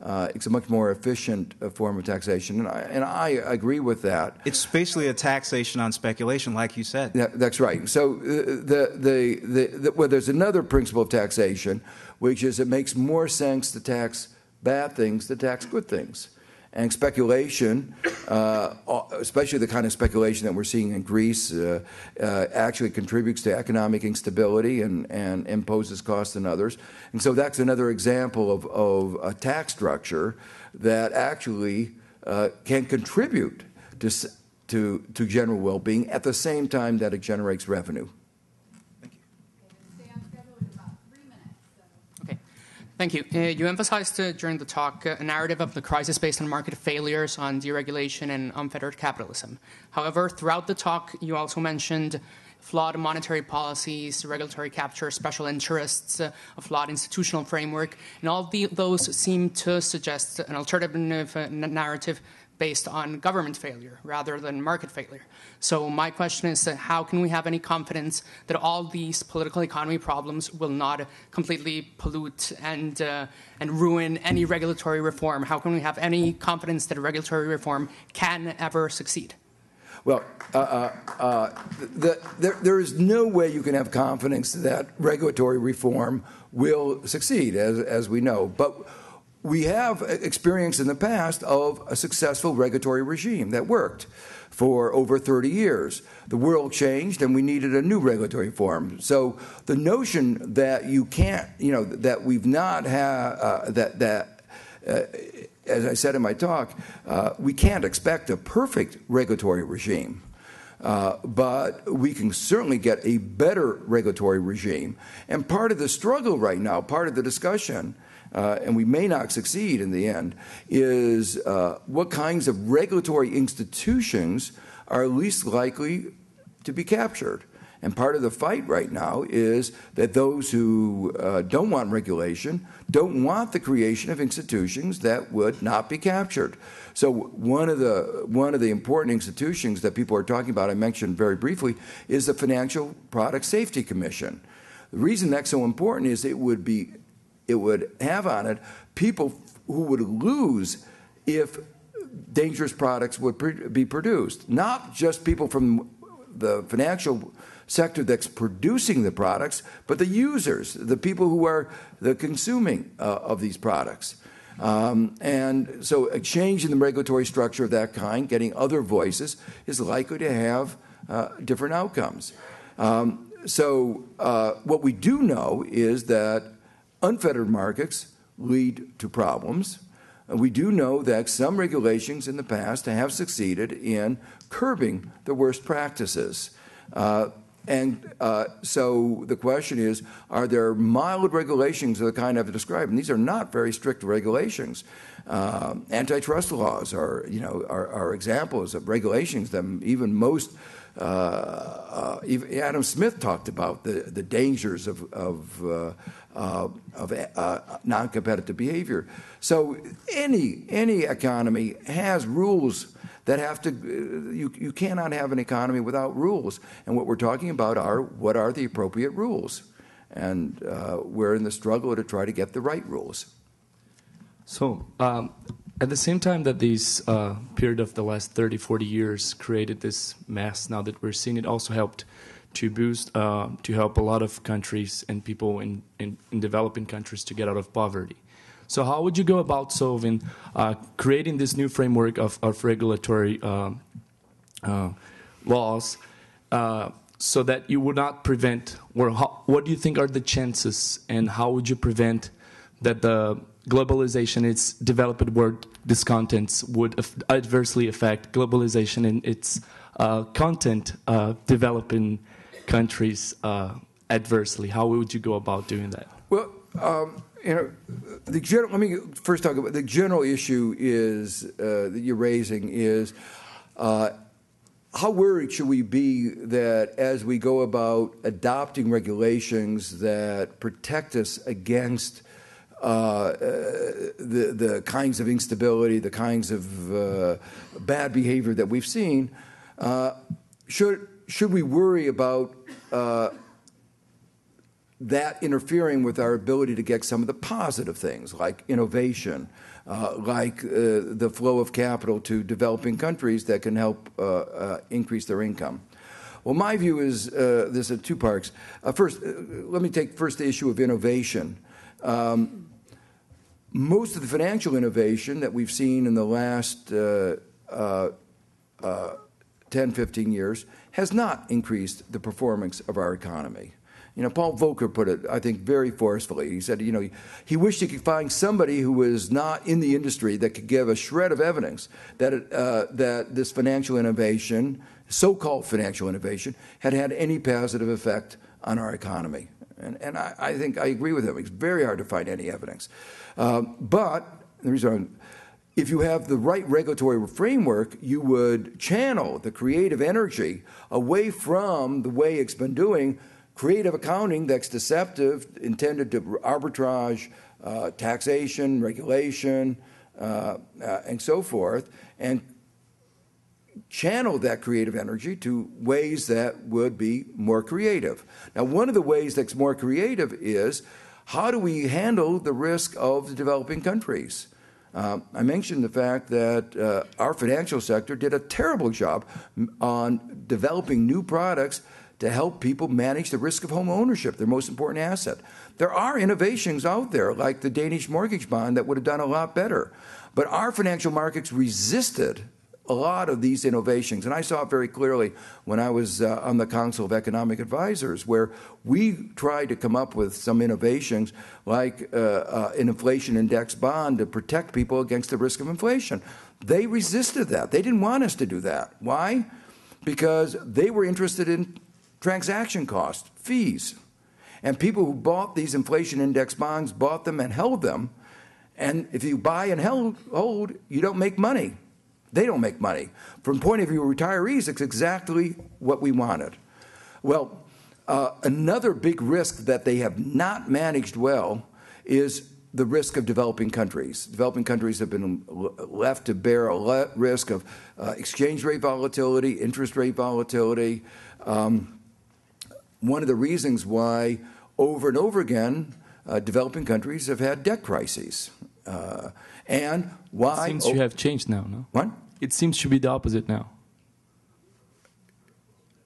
It's a much more efficient form of taxation, and I agree with that. It's basically a taxation on speculation, like you said. Yeah, that's right. So well, there's another principle of taxation, which is it makes more sense to tax bad things than tax good things. And speculation, especially the kind of speculation that we're seeing in Greece, actually contributes to economic instability and imposes costs on others. And so that's another example of a tax structure that actually can contribute to general well-being at the same time that it generates revenue. Thank you. You emphasized during the talk a narrative of the crisis based on market failures, on deregulation and unfettered capitalism. However, throughout the talk, you also mentioned flawed monetary policies, regulatory capture, special interests, a flawed institutional framework, and all those seem to suggest an alternative narrative based on government failure rather than market failure. So my question is, how can we have any confidence that all these political economy problems will not completely pollute and ruin any regulatory reform? How can we have any confidence that regulatory reform can ever succeed? Well, there is no way you can have confidence that regulatory reform will succeed, as we know. But we have experience in the past of a successful regulatory regime that worked for over 30 years. The world changed, and we needed a new regulatory form. So the notion that you can't, that we've not had, as I said in my talk, we can't expect a perfect regulatory regime. But we can certainly get a better regulatory regime. And part of the struggle right now, part of the discussion, and we may not succeed in the end, is what kinds of regulatory institutions are least likely to be captured. And part of the fight right now is that those who don't want regulation don't want the creation of institutions that would not be captured. So one of the important institutions that people are talking about, I mentioned very briefly, is the Financial Product Safety Commission. The reason that's so important is it would have on it people who would lose if dangerous products would be produced. Not just people from the financial sector that's producing the products, but the users, the people who are the consuming of these products. And so a change in the regulatory structure of that kind, getting other voices, is likely to have different outcomes. So what we do know is that unfettered markets lead to problems. We do know that some regulations in the past have succeeded in curbing the worst practices. So the question is, are there mild regulations of the kind I've described? And these are not very strict regulations. Antitrust laws are examples of regulations that even most even Adam Smith talked about the dangers of non-competitive behavior. So any economy has rules that have to. You cannot have an economy without rules. And what we're talking about are what are the appropriate rules, and we're in the struggle to try to get the right rules. So. At the same time that this period of the last 30, 40 years created this mess now that we're seeing, it also helped to boost, to help a lot of countries and people in developing countries to get out of poverty. So how would you go about solving, creating this new framework of regulatory laws so that you would not prevent, or what do you think are the chances, and how would you prevent that the globalization, its developed world discontents would adversely affect globalization and its content developing countries adversely? How would you go about doing that? Well, let me first talk about the general issue is that you're raising is how worried should we be that as we go about adopting regulations that protect us against the kinds of instability, the kinds of bad behavior that we've seen, should we worry about that interfering with our ability to get some of the positive things like innovation, like the flow of capital to developing countries that can help increase their income? Well, my view is this in two parts. First, let me take first the issue of innovation. Most of the financial innovation that we've seen in the last 10, 15 years has not increased the performance of our economy. Paul Volcker put it, I think, very forcefully. He said, he wished he could find somebody who was not in the industry that could give a shred of evidence that this financial innovation, so-called financial innovation, had any positive effect on our economy. And I think I agree with him. It's very hard to find any evidence. But the reason, if you have the right regulatory framework, you would channel the creative energy away from the way it's been doing creative accounting that's deceptive, intended to arbitrage taxation, regulation, and so forth, and channel that creative energy to ways that would be more creative. Now, one of the ways that's more creative is how do we handle the risk of the developing countries? I mentioned the fact that our financial sector did a terrible job on developing new products to help people manage the risk of home ownership, their most important asset. There are innovations out there, like the Danish mortgage bond, that would have done a lot better. But our financial markets resisted a lot of these innovations. And I saw it very clearly when I was on the Council of Economic Advisors, where we tried to come up with some innovations like an inflation index bond to protect people against the risk of inflation. They resisted that. They didn't want us to do that. Why? Because they were interested in transaction costs, fees. And people who bought these inflation index bonds bought them and held them. And if you buy and hold, you don't make money. They don't make money. From the point of view of retirees, it's exactly what we wanted. Well, Another big risk that they have not managed well is the risk of developing countries. Developing countries have been left to bear a risk of exchange rate volatility, interest rate volatility. One of the reasons why over and over again developing countries have had debt crises. And why... It seems to have changed now, no? What? It seems to be the opposite now.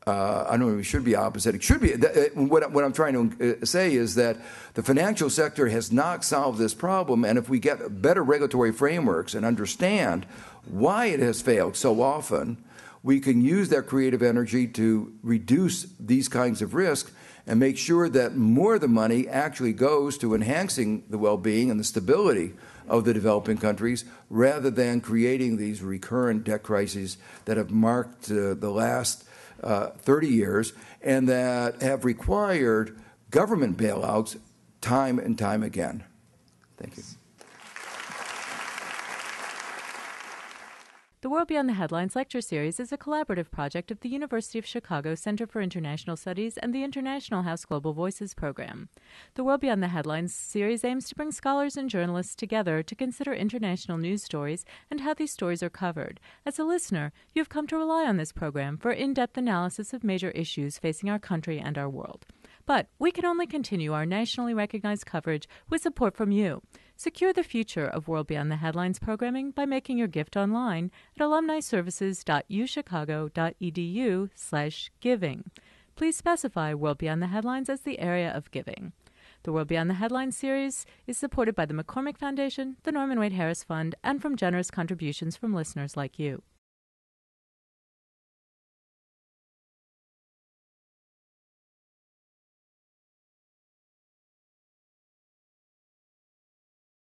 I don't know, it should be opposite. It should be. What I'm trying to say is that the financial sector has not solved this problem, and if we get better regulatory frameworks and understand why it has failed so often, we can use that creative energy to reduce these kinds of risks and make sure that more of the money actually goes to enhancing the well-being and the stability of the developing countries rather than creating these recurrent debt crises that have marked the last 30 years and that have required government bailouts time and time again. Thank you. The World Beyond the Headlines lecture series is a collaborative project of the University of Chicago Center for International Studies and the International House Global Voices program. The World Beyond the Headlines series aims to bring scholars and journalists together to consider international news stories and how these stories are covered. As a listener, you have come to rely on this program for in-depth analysis of major issues facing our country and our world. But we can only continue our nationally recognized coverage with support from you. Secure the future of World Beyond the Headlines programming by making your gift online at alumniservices.uchicago.edu/giving. Please specify World Beyond the Headlines as the area of giving. The World Beyond the Headlines series is supported by the McCormick Foundation, the Norman Wade Harris Fund, and from generous contributions from listeners like you.